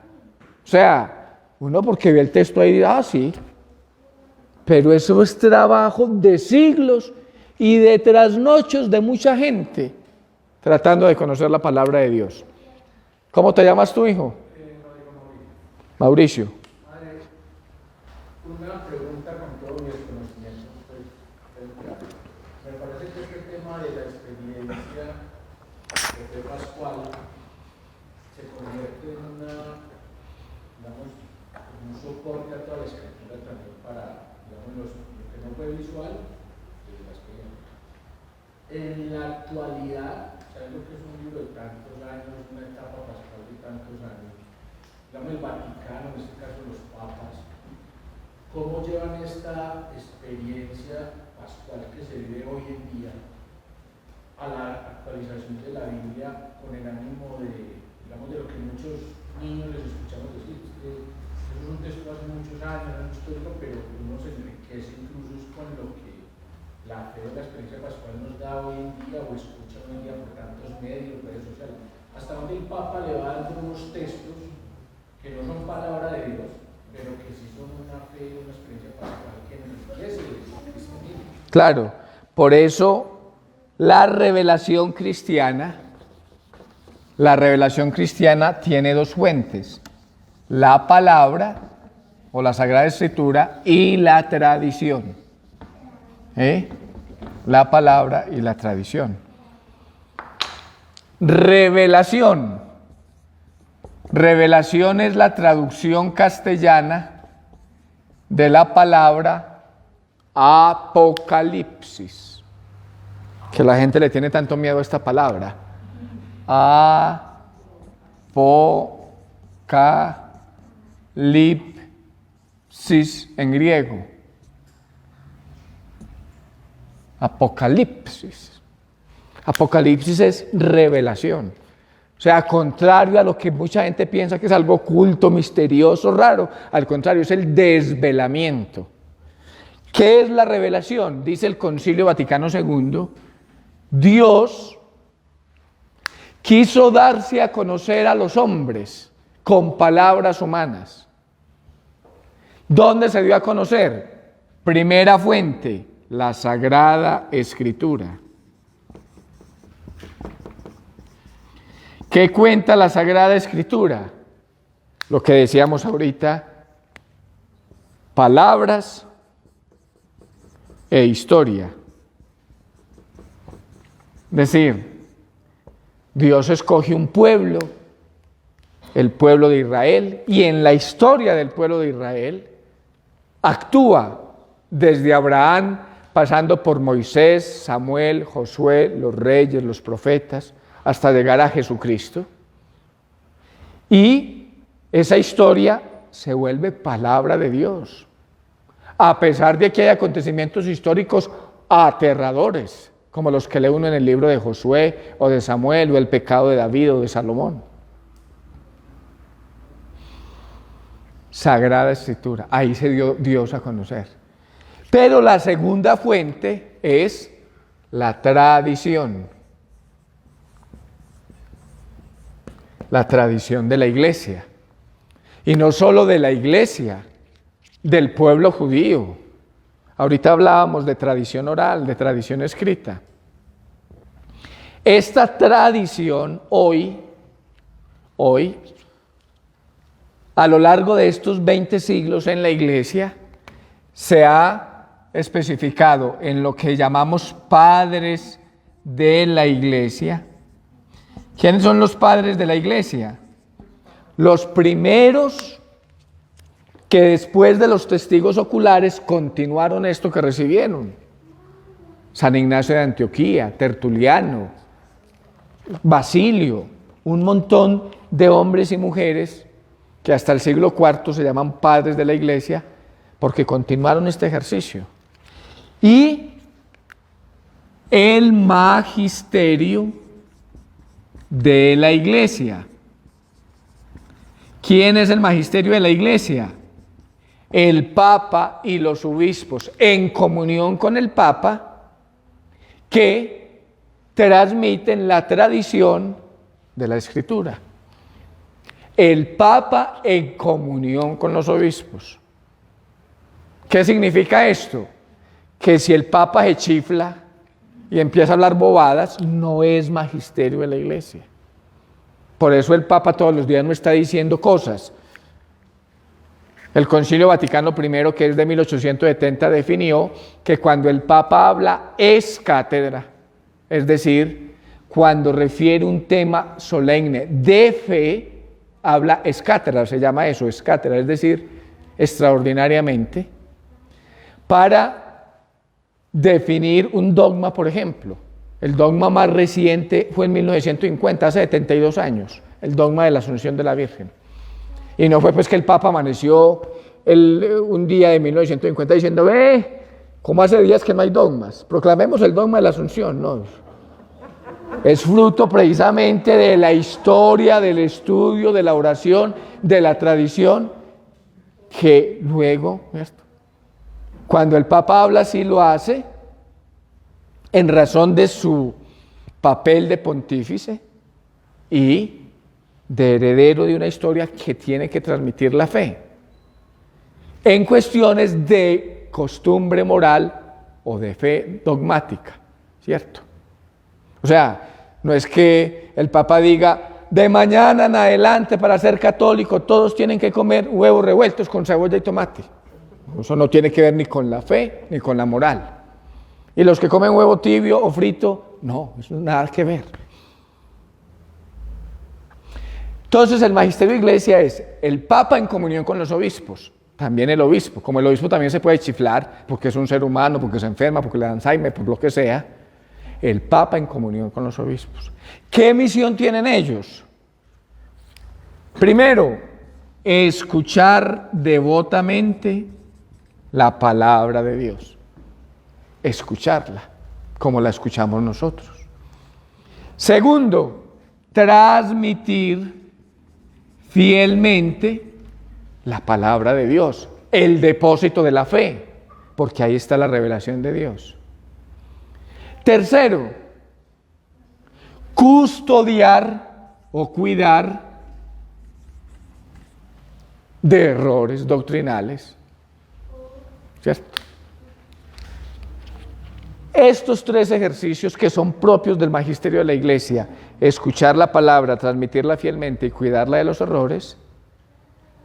O sea, uno porque ve el texto ahí y dice, sí, pero eso es trabajo de siglos y de trasnochos de mucha gente, tratando de conocer la palabra de Dios. ¿Cómo te llamas tu hijo? Mauricio. Padre, una pregunta con todo mi desconocimiento. Me parece que este tema de la experiencia de fe pascual se convierte en un soporte a toda la escritura también para, lo que no fue visual, de la experiencia. En la actualidad, ¿sabes lo que es un libro de tantos años, una etapa pascual de tantos años? Digamos el Vaticano, en este caso los papas, ¿cómo llevan esta experiencia pascual que se vive hoy en día a la actualización de la Biblia con el ánimo de, digamos, de lo que muchos niños les escuchamos decir? Eso es un texto hace muchos años, es un histórico, pero uno se enriquece incluso con lo que la fe de la experiencia pascual nos da hoy en día o escucha hoy en día por tantos medios, redes sociales. Hasta donde el Papa le va dando unos textos que no son palabra de Dios, pero que sí son una fe, una experiencia pascual que enriquece el cristianismo. Claro, por eso la revelación cristiana tiene dos fuentes: la palabra o la Sagrada Escritura y la tradición. La palabra y la tradición. Revelación. Revelación es la traducción castellana de la palabra Apocalipsis. Que la gente le tiene tanto miedo a esta palabra. Apocalipsis en griego. Apocalipsis. Apocalipsis es revelación. O sea, contrario a lo que mucha gente piensa que es algo oculto, misterioso, raro, al contrario, es el desvelamiento. ¿Qué es la revelación? Dice el Concilio Vaticano II, Dios quiso darse a conocer a los hombres con palabras humanas. ¿Dónde se dio a conocer? Primera fuente, la Sagrada Escritura. ¿Qué cuenta la Sagrada Escritura? Lo que decíamos ahorita, palabras e historia. Es decir, Dios escoge un pueblo, el pueblo de Israel, y en la historia del pueblo de Israel actúa desde Abraham, pasando por Moisés, Samuel, Josué, los reyes, los profetas, hasta llegar a Jesucristo. Y esa historia se vuelve palabra de Dios, a pesar de que hay acontecimientos históricos aterradores, como los que lee uno en el libro de Josué, o de Samuel, o el pecado de David, o de Salomón. Sagrada Escritura, ahí se dio Dios a conocer. Pero la segunda fuente es La tradición. La tradición de la iglesia. Y no solo de la iglesia, del pueblo judío. Ahorita hablábamos de tradición oral, de tradición escrita. Esta tradición hoy, a lo largo de estos 20 siglos en la iglesia, se ha especificado en lo que llamamos padres de la iglesia. ¿Quiénes son los padres de la iglesia? Los primeros que después de los testigos oculares continuaron esto que recibieron. San Ignacio de Antioquía, Tertuliano, Basilio, un montón de hombres y mujeres que hasta el siglo IV se llaman padres de la iglesia porque continuaron este ejercicio. Y el magisterio de la iglesia. ¿Quién es el magisterio de la iglesia? El Papa y los obispos, en comunión con el Papa, que transmiten la tradición de la Escritura. El Papa en comunión con los obispos. ¿Qué significa esto? Que si el Papa se chifla y empieza a hablar bobadas, no es magisterio de la iglesia. Por eso el Papa todos los días no está diciendo cosas. El Concilio Vaticano I, que es de 1870, definió que cuando el Papa habla es cátedra, es decir, cuando refiere un tema solemne de fe, habla es cátedra, se llama eso, es cátedra, es decir, extraordinariamente, para definir un dogma, por ejemplo. El dogma más reciente fue en 1950, hace 72 años, el dogma de la Asunción de la Virgen. Y no fue pues que el Papa amaneció un día de 1950 diciendo, ¿cómo hace días que no hay dogmas? Proclamemos el dogma de la Asunción. No, es fruto precisamente de la historia, del estudio, de la oración, de la tradición, que luego, cuando el Papa habla así lo hace en razón de su papel de pontífice y de heredero de una historia que tiene que transmitir la fe en cuestiones de costumbre moral o de fe dogmática, ¿cierto? O sea, no es que el Papa diga, de mañana en adelante para ser católico todos tienen que comer huevos revueltos con cebolla y tomate. Eso no tiene que ver ni con la fe ni con la moral. Y los que comen huevo tibio o frito, no, eso no nada que ver. Entonces el magisterio de iglesia es el Papa en comunión con los obispos, también el obispo, como el obispo también se puede chiflar porque es un ser humano, porque se enferma, porque le da Alzheimer, por lo que sea, el Papa en comunión con los obispos. ¿Qué misión tienen ellos? Primero, escuchar devotamente la palabra de Dios. Escucharla, como la escuchamos nosotros. Segundo, transmitir fielmente la palabra de Dios, el depósito de la fe, porque ahí está la revelación de Dios. Tercero, custodiar o cuidar de errores doctrinales, ¿cierto? Estos tres ejercicios que son propios del magisterio de la iglesia, escuchar la palabra, transmitirla fielmente y cuidarla de los errores,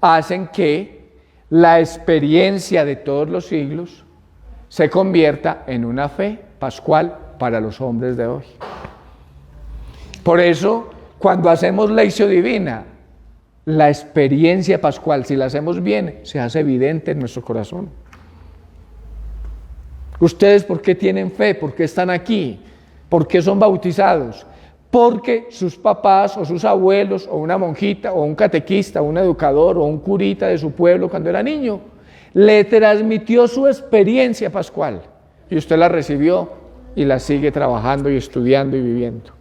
hacen que la experiencia de todos los siglos se convierta en una fe pascual para los hombres de hoy. Por eso, cuando hacemos lección divina, la experiencia pascual, si la hacemos bien, se hace evidente en nuestro corazón. ¿Ustedes por qué tienen fe? ¿Por qué están aquí? ¿Por qué son bautizados? Porque sus papás o sus abuelos o una monjita o un catequista o un educador o un curita de su pueblo cuando era niño le transmitió su experiencia pascual y usted la recibió y la sigue trabajando y estudiando y viviendo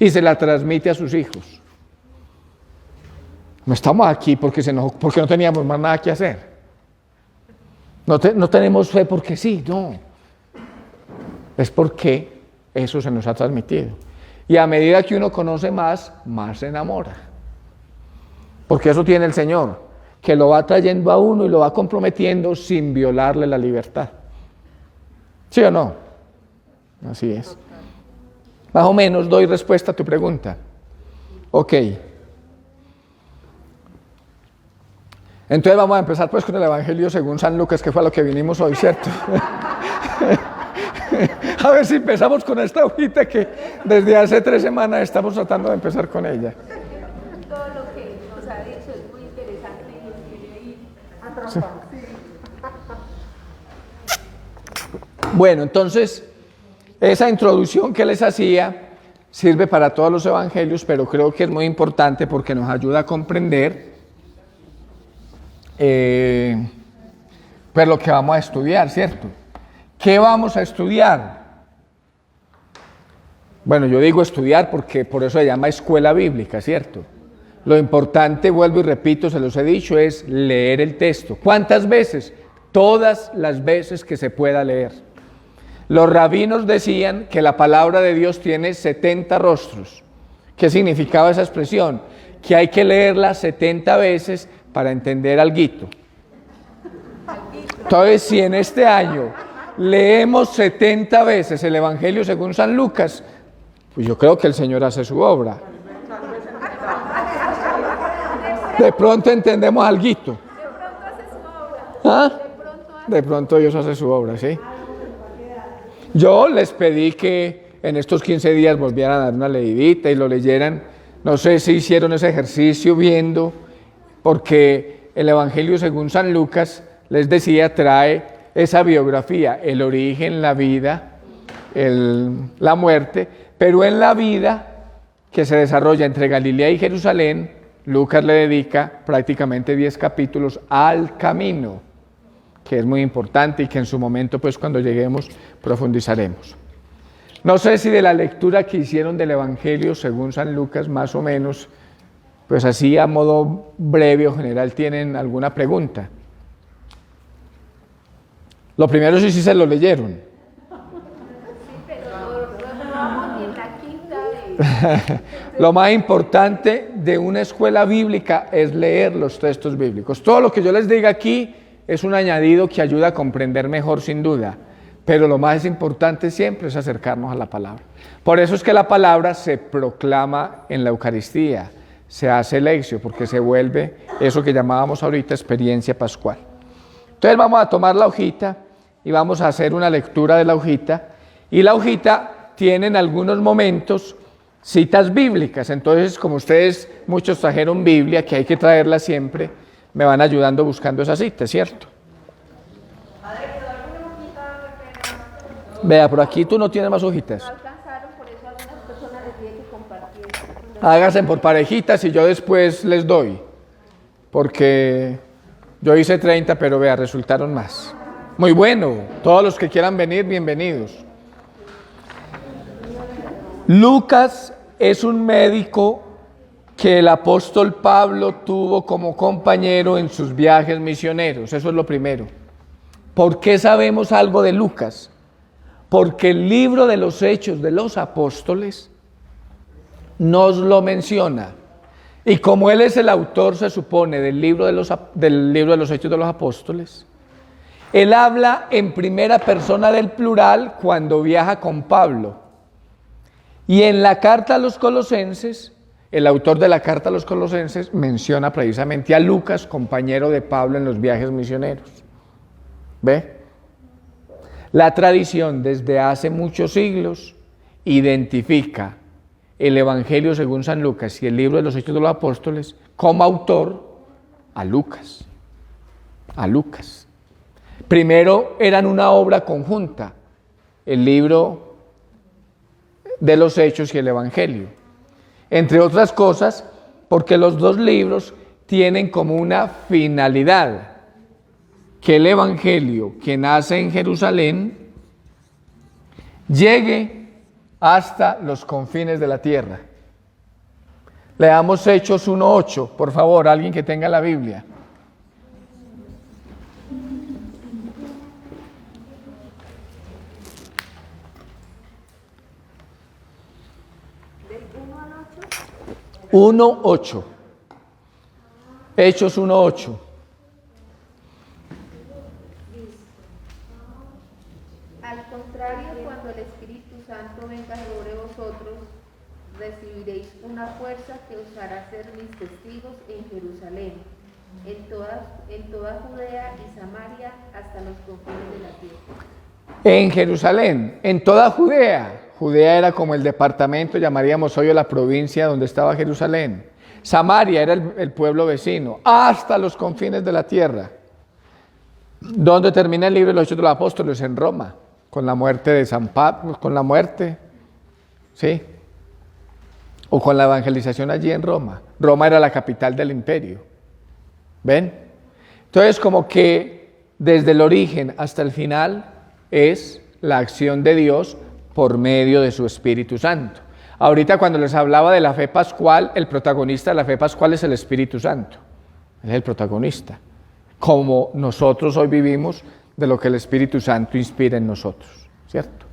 y se la transmite a sus hijos. No estamos aquí porque no teníamos más nada que hacer. No tenemos fe porque sí, no. Es porque Eso se nos ha transmitido. Y a medida que uno conoce más, más se enamora. Porque eso tiene el Señor, que lo va trayendo a uno y lo va comprometiendo sin violarle la libertad. ¿Sí o no? Así es. Más o menos doy respuesta a tu pregunta. Ok. Entonces vamos a empezar pues con el Evangelio según San Lucas, que fue a lo que vinimos hoy, ¿cierto? A ver si empezamos con esta hojita que desde hace 3 semanas estamos tratando de empezar con ella. Todo lo que nos ha dicho es muy interesante y nos quiere ir atrapando. Bueno, entonces, esa introducción que les hacía sirve para todos los evangelios, pero creo que es muy importante porque nos ayuda a comprender pues lo que vamos a estudiar, ¿cierto? ¿Qué vamos a estudiar? Bueno, yo digo estudiar porque por eso se llama escuela bíblica, ¿cierto? Lo importante, vuelvo y repito, se los he dicho, es leer el texto. ¿Cuántas veces? Todas las veces que se pueda leer. Los rabinos decían que la palabra de Dios tiene 70 rostros. ¿Qué significaba esa expresión? Que hay que leerla 70 veces para entender alguito. Entonces, si en este año leemos 70 veces el Evangelio según San Lucas, pues yo creo que el Señor hace su obra. De pronto entendemos alguito. ¿Ah? De pronto Dios hace su obra, ¿sí? Yo les pedí que en estos 15 días volvieran a dar una leidita y lo leyeran. No sé si hicieron ese ejercicio viendo, porque el Evangelio según San Lucas, les decía, trae esa biografía, el origen, la vida, la muerte, pero en la vida que se desarrolla entre Galilea y Jerusalén, Lucas le dedica prácticamente 10 capítulos al camino, que es muy importante y que en su momento, pues cuando lleguemos, profundizaremos. No sé si de la lectura que hicieron del Evangelio según San Lucas, más o menos, pues así a modo breve o general, tienen alguna pregunta. Lo primero es si se lo leyeron. Sí, pero no vamos ni en la quinta de... Lo más importante de una escuela bíblica es leer los textos bíblicos. Todo lo que yo les diga aquí es un añadido que ayuda a comprender mejor, sin duda. Pero lo más importante siempre es acercarnos a la palabra. Por eso es que la palabra se proclama en la Eucaristía, se hace lección, porque se vuelve eso que llamábamos ahorita experiencia pascual. Entonces vamos a tomar la hojita y vamos a hacer una lectura de la hojita. Y la hojita tiene en algunos momentos citas bíblicas. Entonces, como ustedes muchos trajeron Biblia, que hay que traerla siempre, me van ayudando buscando esas citas, ¿cierto? Vea, por aquí tú no tienes más hojitas. No alcanzaron, por eso algunas personas les tienen que compartir. Háganse por parejitas y yo después les doy. Porque yo hice 30, pero vea, resultaron más. Muy bueno, todos los que quieran venir, bienvenidos. Lucas es un médico que el apóstol Pablo tuvo como compañero en sus viajes misioneros. Eso es lo primero. ¿Por qué sabemos algo de Lucas? Porque el libro de los Hechos de los Apóstoles nos lo menciona. Y como él es el autor, se supone, del libro de los Hechos de los Apóstoles, él habla en primera persona del plural cuando viaja con Pablo. Y en la carta a los Colosenses, el autor de la carta a los Colosenses menciona precisamente a Lucas, compañero de Pablo en los viajes misioneros. ¿Ve? La tradición desde hace muchos siglos identifica el Evangelio según San Lucas y el libro de los Hechos de los Apóstoles como autor a Lucas. A Lucas. Primero eran una obra conjunta, el libro de los Hechos y el Evangelio. Entre otras cosas, porque los dos libros tienen como una finalidad que el Evangelio que nace en Jerusalén llegue hasta los confines de la tierra. Leamos Hechos 1:8, por favor, alguien que tenga la Biblia. 1:8. Hechos 1:8. Al contrario, cuando el Espíritu Santo venga sobre vosotros, recibiréis una fuerza que os hará ser mis testigos en Jerusalén, en toda Judea y Samaria, hasta los confines de la tierra. En Jerusalén, en toda Judea. Judea era como el departamento, llamaríamos hoy la provincia donde estaba Jerusalén. Samaria era el pueblo vecino, hasta los confines de la tierra. ¿Dónde termina el libro de los Hechos de los Apóstoles? En Roma, con la muerte de San Pablo, con la muerte, ¿sí? O con la evangelización allí en Roma. Roma era la capital del imperio. ¿Ven? Entonces, como que desde el origen hasta el final es la acción de Dios por medio de su Espíritu Santo. Ahorita cuando les hablaba de la fe pascual, el protagonista de la fe pascual es el Espíritu Santo. Es el protagonista. Como nosotros hoy vivimos de lo que el Espíritu Santo inspira en nosotros. ¿Cierto?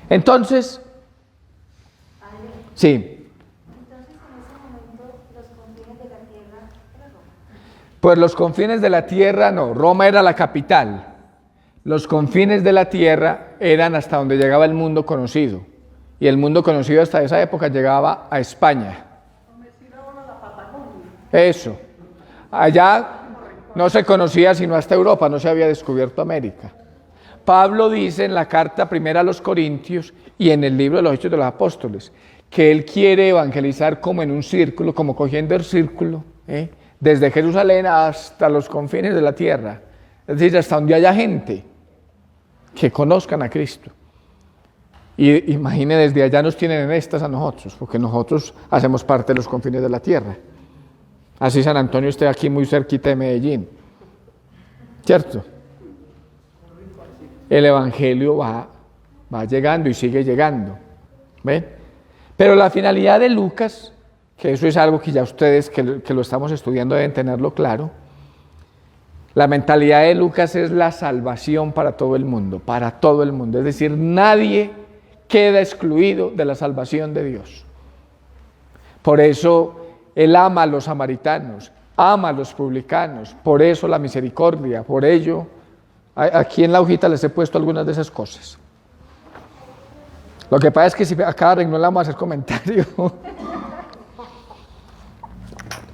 Entonces, sí. Entonces, en ese momento, los confines de la tierra era Roma. Pues los confines de la tierra no, Roma era la capital. Los confines de la tierra eran hasta donde llegaba el mundo conocido. Y el mundo conocido hasta esa época llegaba a España. Eso. Allá no se conocía sino hasta Europa, no se había descubierto América. Pablo dice en la carta primera a los Corintios y en el libro de los Hechos de los Apóstoles que él quiere evangelizar como en un círculo, como cogiendo el círculo, desde Jerusalén hasta los confines de la tierra. Es decir, hasta donde haya gente que conozcan a Cristo. Y imagine, desde allá nos tienen en estas a nosotros, porque nosotros hacemos parte de los confines de la tierra. Así San Antonio esté aquí muy cerquita de Medellín. ¿Cierto? El Evangelio va llegando y sigue llegando. ¿Ven? Pero la finalidad de Lucas, que eso es algo que ya ustedes que lo estamos estudiando deben tenerlo claro, la mentalidad de Lucas es la salvación para todo el mundo, Es decir, nadie queda excluido de la salvación de Dios. Por eso Él ama a los samaritanos, ama a los publicanos, por eso la misericordia, por ello, aquí en la hojita les he puesto algunas de esas cosas. Lo que pasa es que si a cada renglón le vamos a hacer comentario.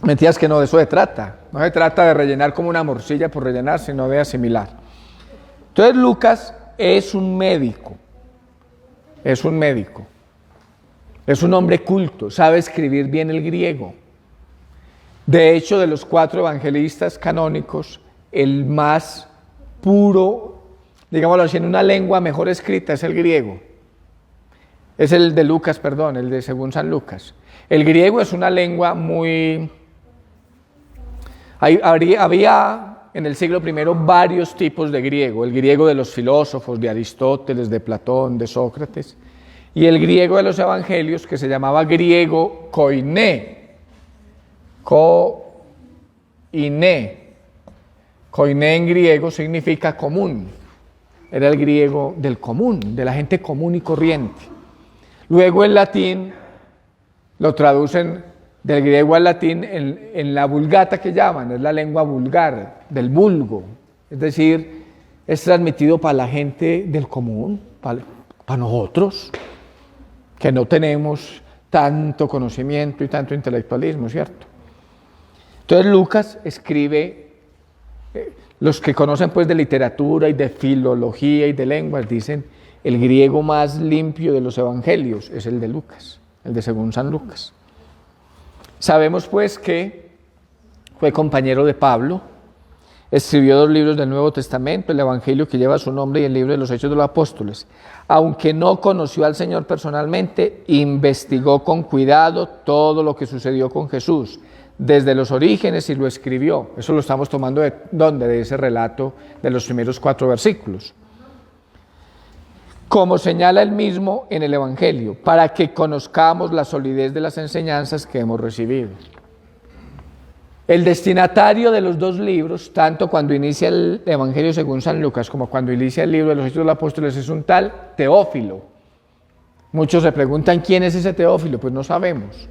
Mentiras que no, de eso se trata. No se trata de rellenar como una morcilla por rellenar, sino de asimilar. Entonces Lucas es un médico. Es un médico. Es un hombre culto, sabe escribir bien el griego. De hecho, de los 4 evangelistas canónicos, el más puro, digámoslo así, en una lengua mejor escrita es el griego. Es el de Lucas, perdón, el de según San Lucas. El griego es una lengua muy... Había en el siglo I varios tipos de griego. El griego de los filósofos, de Aristóteles, de Platón, de Sócrates. Y el griego de los evangelios, que se llamaba griego koiné. Koiné en griego significa común. Era el griego del común, de la gente común y corriente. Luego el latín lo traducen del griego al latín en la vulgata que llaman, es la lengua vulgar, del vulgo. Es decir, es transmitido para la gente del común, para nosotros, que no tenemos tanto conocimiento y tanto intelectualismo, ¿cierto? Entonces Lucas escribe, los que conocen pues de literatura y de filología y de lenguas dicen, el griego más limpio de los evangelios es el de Lucas, el de según San Lucas. Sabemos pues que fue compañero de Pablo, escribió 2 libros del Nuevo Testamento, el Evangelio que lleva su nombre y el libro de los Hechos de los Apóstoles. Aunque no conoció al Señor personalmente, investigó con cuidado todo lo que sucedió con Jesús, desde los orígenes y lo escribió. Eso lo estamos tomando de ese relato de los primeros 4 versículos. Como señala él mismo en el Evangelio, para que conozcamos la solidez de las enseñanzas que hemos recibido. El destinatario de los 2 libros, tanto cuando inicia el Evangelio según San Lucas como cuando inicia el libro de los Hechos de los Apóstoles, es un tal Teófilo. Muchos se preguntan quién es ese Teófilo, pues no sabemos.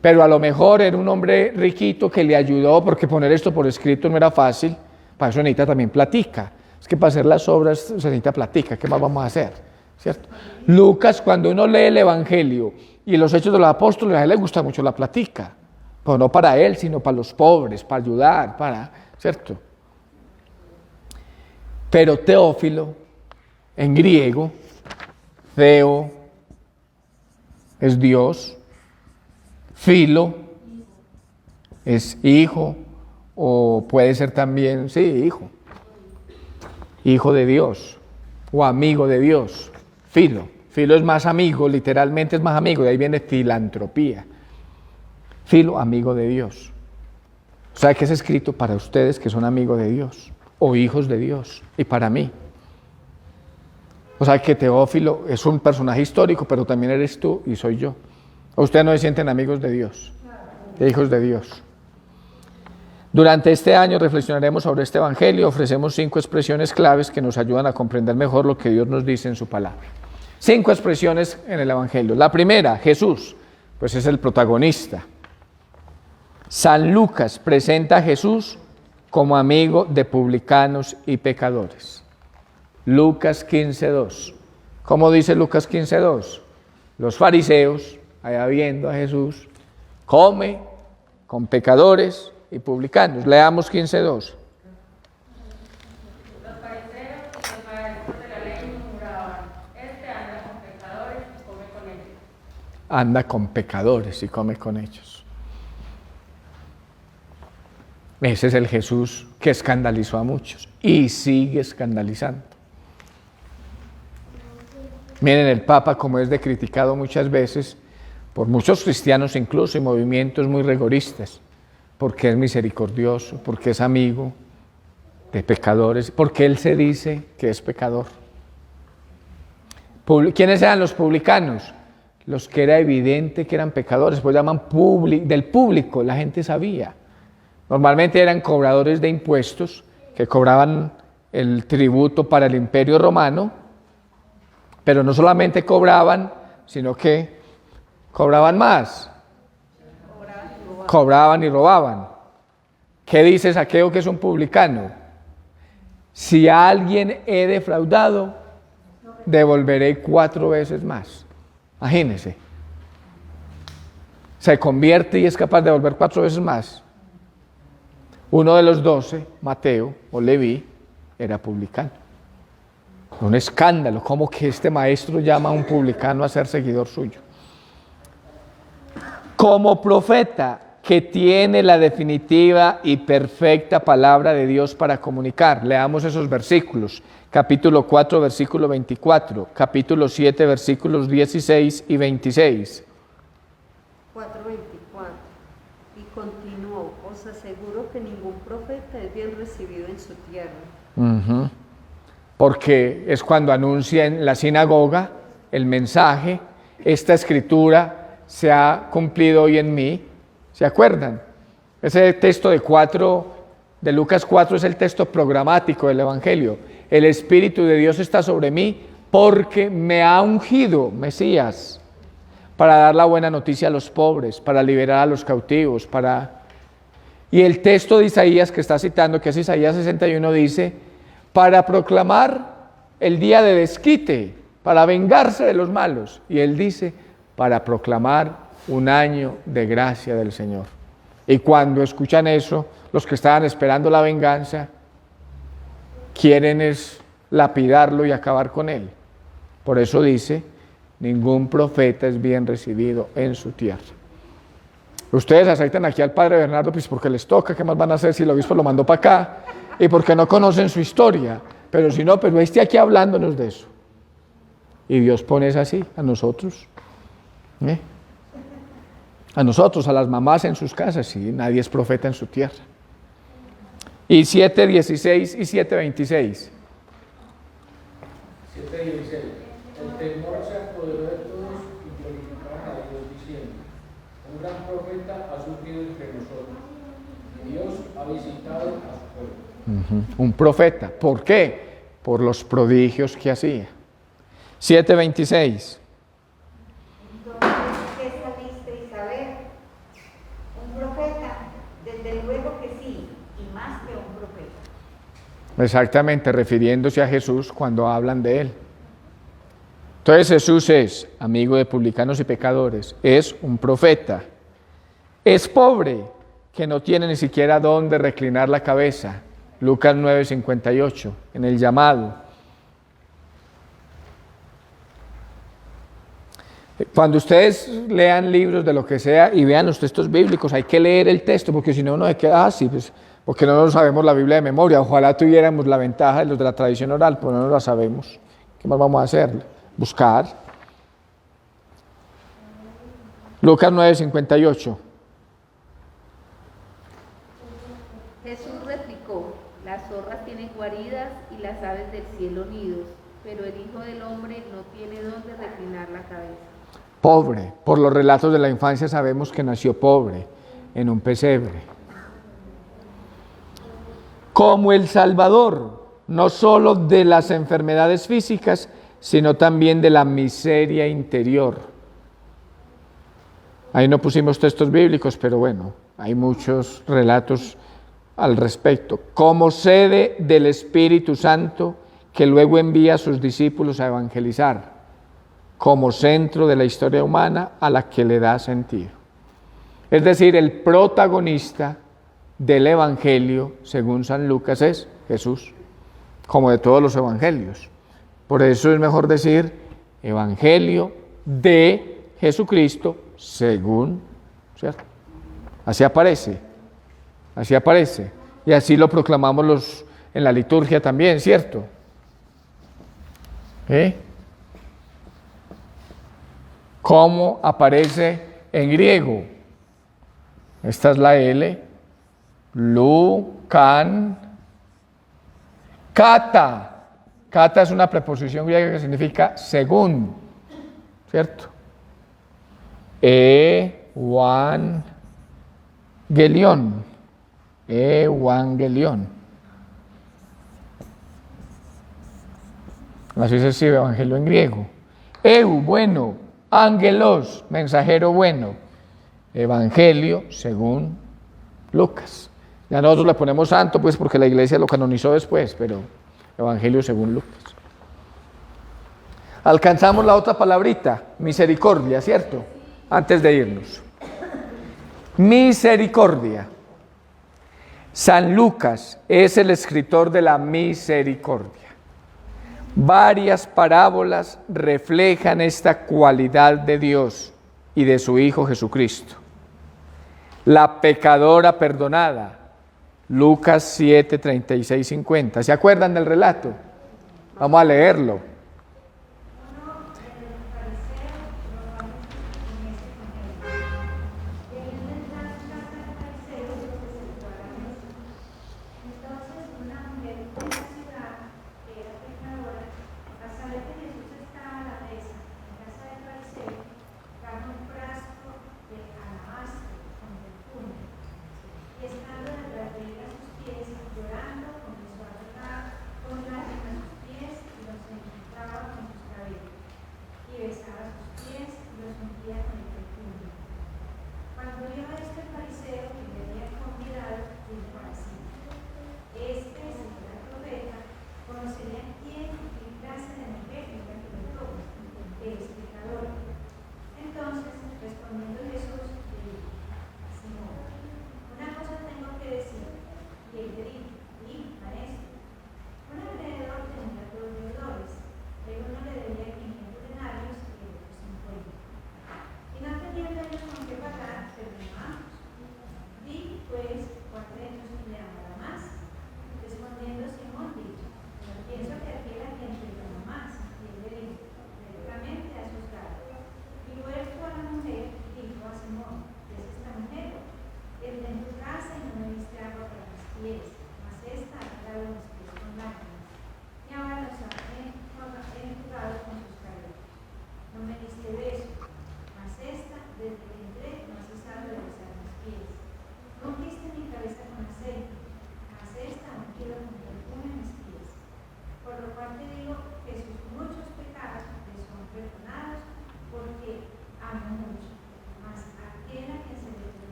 Pero a lo mejor era un hombre riquito que le ayudó, porque poner esto por escrito no era fácil. Para eso necesita también platica. Es que para hacer las obras se necesita platica. ¿Qué más vamos a hacer? ¿Cierto? Lucas, cuando uno lee el Evangelio y los Hechos de los Apóstoles, a él le gusta mucho la platica. Pero no para él, sino para los pobres, para ayudar, ¿cierto? Pero Teófilo, en griego, Theo es Dios, Filo es hijo, o puede ser también, sí, hijo de Dios, o amigo de Dios. Filo es más amigo, literalmente es más amigo, de ahí viene filantropía. Filo, amigo de Dios. O sea que es escrito para ustedes que son amigos de Dios, o hijos de Dios, y para mí. O sea que Teófilo es un personaje histórico, pero también eres tú y soy yo. Ustedes no se sienten amigos de Dios, hijos de Dios. Durante este año reflexionaremos sobre este Evangelio, ofrecemos 5 expresiones claves que nos ayudan a comprender mejor lo que Dios nos dice en su palabra. 5 expresiones en el Evangelio. La primera, Jesús, pues es el protagonista. San Lucas presenta a Jesús como amigo de publicanos y pecadores. Lucas 15:2. ¿Cómo dice Lucas 15:2? Los fariseos, allá viendo a Jesús, come con pecadores y publicanos. Leamos 15:2. Los fariseos y los maestros de la ley murmuraban: este anda con pecadores y come con ellos. Anda con pecadores y come con ellos. Ese es el Jesús que escandalizó a muchos y sigue escandalizando. Miren el Papa como es de criticado muchas veces por muchos cristianos incluso y movimientos muy rigoristas, porque es misericordioso, porque es amigo de pecadores, porque él se dice que es pecador. ¿Quiénes eran los publicanos? Los que era evidente que eran pecadores, pues llaman del público, la gente sabía. Normalmente eran cobradores de impuestos que cobraban el tributo para el Imperio Romano, pero no solamente cobraban, sino que cobraban más. Cobraban y robaban. ¿Qué dice Zaqueo, que es un publicano? Si a alguien he defraudado, devolveré 4 veces más. Imagínense. Se convierte y es capaz de devolver 4 veces más. Uno de los 12, Mateo o Leví, era publicano. Un escándalo, como que este maestro llama a un publicano a ser seguidor suyo. Como profeta que tiene la definitiva y perfecta palabra de Dios para comunicar. Leamos esos versículos. Capítulo 4, versículo 24. Capítulo 7, versículos 16 y 26. 4:24. Y continuó: os aseguro que ningún profeta es bien recibido en su tierra. Porque es cuando anuncia en la sinagoga el mensaje: esta escritura se ha cumplido hoy en mí. ¿Se acuerdan? Ese texto de Lucas 4 es el texto programático del Evangelio. El Espíritu de Dios está sobre mí porque me ha ungido, Mesías, para dar la buena noticia a los pobres, para liberar a los cautivos, Y el texto de Isaías que está citando, que es Isaías 61, dice: para proclamar el día de desquite, para vengarse de los malos. Y él dice: para proclamar un año de gracia del Señor. Y cuando escuchan eso, los que estaban esperando la venganza, quieren es lapidarlo y acabar con él. Por eso dice: ningún profeta es bien recibido en su tierra. Ustedes aceitan aquí al padre Bernardo, pues porque les toca, ¿qué más van a hacer si el obispo lo mandó para acá? Y porque no conocen su historia. Pero si no, pero esté aquí hablándonos de eso. Y Dios pone es así a nosotros. A nosotros, a las mamás en sus casas, sí, nadie es profeta en su tierra. Y 7:16 y 7:26. 7:16. El temor se apoderó de todos y glorificaban a Dios diciendo: un gran profeta ha surgido entre nosotros, y Dios ha visitado a su pueblo. Un profeta. ¿Por qué? Por los prodigios que hacía. 7:26. Entonces, ¿qué salisteis a ver? Exactamente, refiriéndose a Jesús cuando hablan de Él. Entonces Jesús es amigo de publicanos y pecadores, es un profeta, es pobre, que no tiene ni siquiera dónde reclinar la cabeza. Lucas 9:58, en el llamado. Cuando ustedes lean libros de lo que sea y vean los textos bíblicos, hay que leer el texto, porque si no uno se queda así, pues, porque no nos sabemos la Biblia de memoria. Ojalá tuviéramos la ventaja de los de la tradición oral, pero no la sabemos. ¿Qué más vamos a hacer? Buscar. Lucas 9:58. Jesús replicó: las zorras tienen guaridas y las aves del cielo nidos, pero el Hijo del Hombre no tiene dónde reclinar la cabeza. Pobre. Por los relatos de la infancia sabemos que nació pobre, en un pesebre. Como el Salvador, no solo de las enfermedades físicas, sino también de la miseria interior. Ahí no pusimos textos bíblicos, pero bueno, hay muchos relatos al respecto. Como sede del Espíritu Santo, que luego envía a sus discípulos a evangelizar, como centro de la historia humana a la que le da sentido. Es decir, el protagonista del Evangelio, según San Lucas, es Jesús, como de todos los evangelios. Por eso es mejor decir Evangelio de Jesucristo, según, ¿cierto? Así aparece. Así aparece. Y así lo proclamamos en la liturgia también, ¿cierto? ¿Cómo aparece en griego? Esta es la L. Lucan. Kata. Kata es una preposición griega que significa según, ¿cierto? Evangelion. Así se escribe evangelio en griego. Bueno, angelos, mensajero bueno. Evangelio según Lucas. Ya nosotros le ponemos santo, pues porque la iglesia lo canonizó después, pero evangelio según Lucas. Alcanzamos la otra palabrita, misericordia, ¿cierto? Antes de irnos. Misericordia. San Lucas es el escritor de la misericordia. Varias parábolas reflejan esta cualidad de Dios y de su Hijo Jesucristo. La pecadora perdonada, Lucas 7, 36, 50. ¿Se acuerdan del relato? Vamos a leerlo.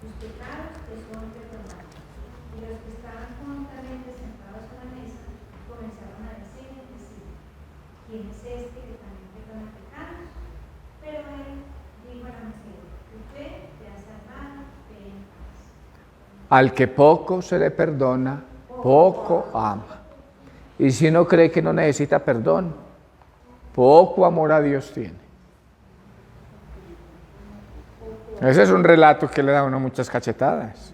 Tus pecados te son perdonados. Al que poco se le perdona, poco ama. Y si uno cree que no necesita perdón, poco amor a Dios tiene. Ese es un relato que le da a uno muchas cachetadas.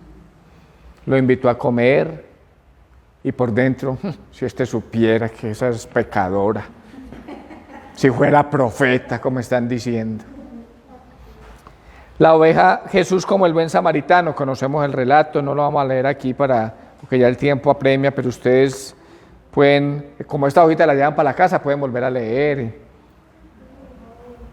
Lo invitó a comer y por dentro, si este supiera que esa es pecadora, si fuera profeta, como están diciendo. La oveja, Jesús como el buen samaritano, conocemos el relato, no lo vamos a leer aquí porque ya el tiempo apremia, pero ustedes pueden, como esta hojita la llevan para la casa, pueden volver a leer.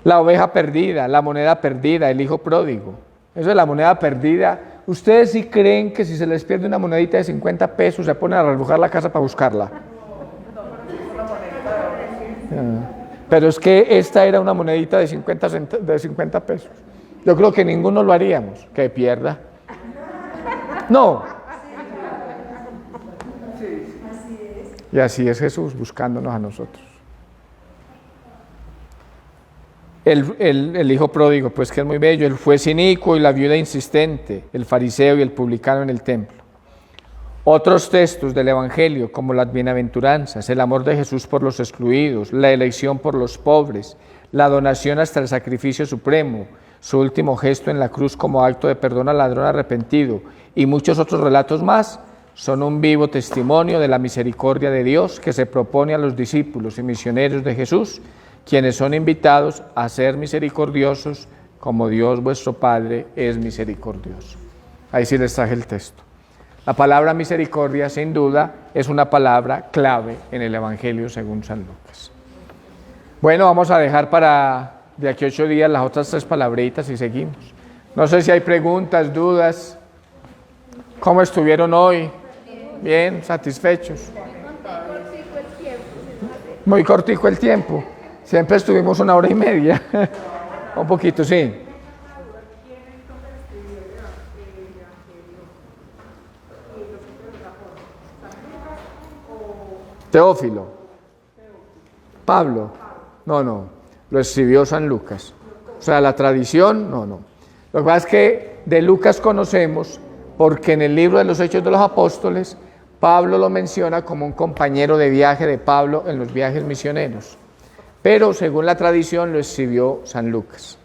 La oveja perdida, la moneda perdida, el hijo pródigo. Eso es la moneda perdida. ¿Ustedes sí creen que si se les pierde una monedita de 50 pesos se ponen a rebujar la casa para buscarla? Pero es que esta era una monedita de 50 pesos. Yo creo que ninguno lo haríamos, que pierda. No. Y así es Jesús buscándonos a nosotros. El hijo pródigo, pues que es muy bello, el juez inicuo y la viuda insistente, el fariseo y el publicano en el templo. Otros textos del Evangelio, como las bienaventuranzas, el amor de Jesús por los excluidos, la elección por los pobres, la donación hasta el sacrificio supremo, su último gesto en la cruz como acto de perdón al ladrón arrepentido y muchos otros relatos más, son un vivo testimonio de la misericordia de Dios que se propone a los discípulos y misioneros de Jesús, quienes son invitados a ser misericordiosos como Dios vuestro Padre es misericordioso. Ahí sí les traje el texto. La palabra misericordia, sin duda, es una palabra clave en el Evangelio según San Lucas. Bueno, vamos a dejar para de aquí a 8 días las otras 3 palabritas y seguimos. No sé si hay preguntas, dudas. ¿Cómo estuvieron hoy? Bien, satisfechos. Muy cortico el tiempo. Siempre estuvimos 1 hora y media. Un poquito, sí. Teófilo. Pablo. No. Lo escribió San Lucas. O sea, la tradición, no. Lo que pasa es que de Lucas conocemos porque en el libro de los Hechos de los Apóstoles, Pablo lo menciona como un compañero de viaje de Pablo en los viajes misioneros. Pero según la tradición lo escribió San Lucas.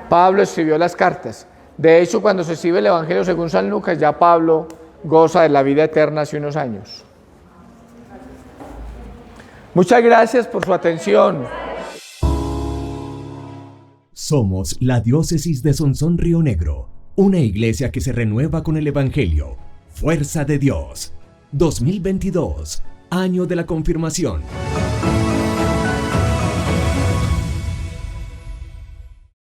Pablo escribió las cartas. De hecho, cuando se escribe el Evangelio según San Lucas, ya Pablo goza de la vida eterna hace unos años. Muchas gracias por su atención. Somos la Diócesis de Sonsón Río Negro, una iglesia que se renueva con el Evangelio. Fuerza de Dios. 2022, año de la confirmación.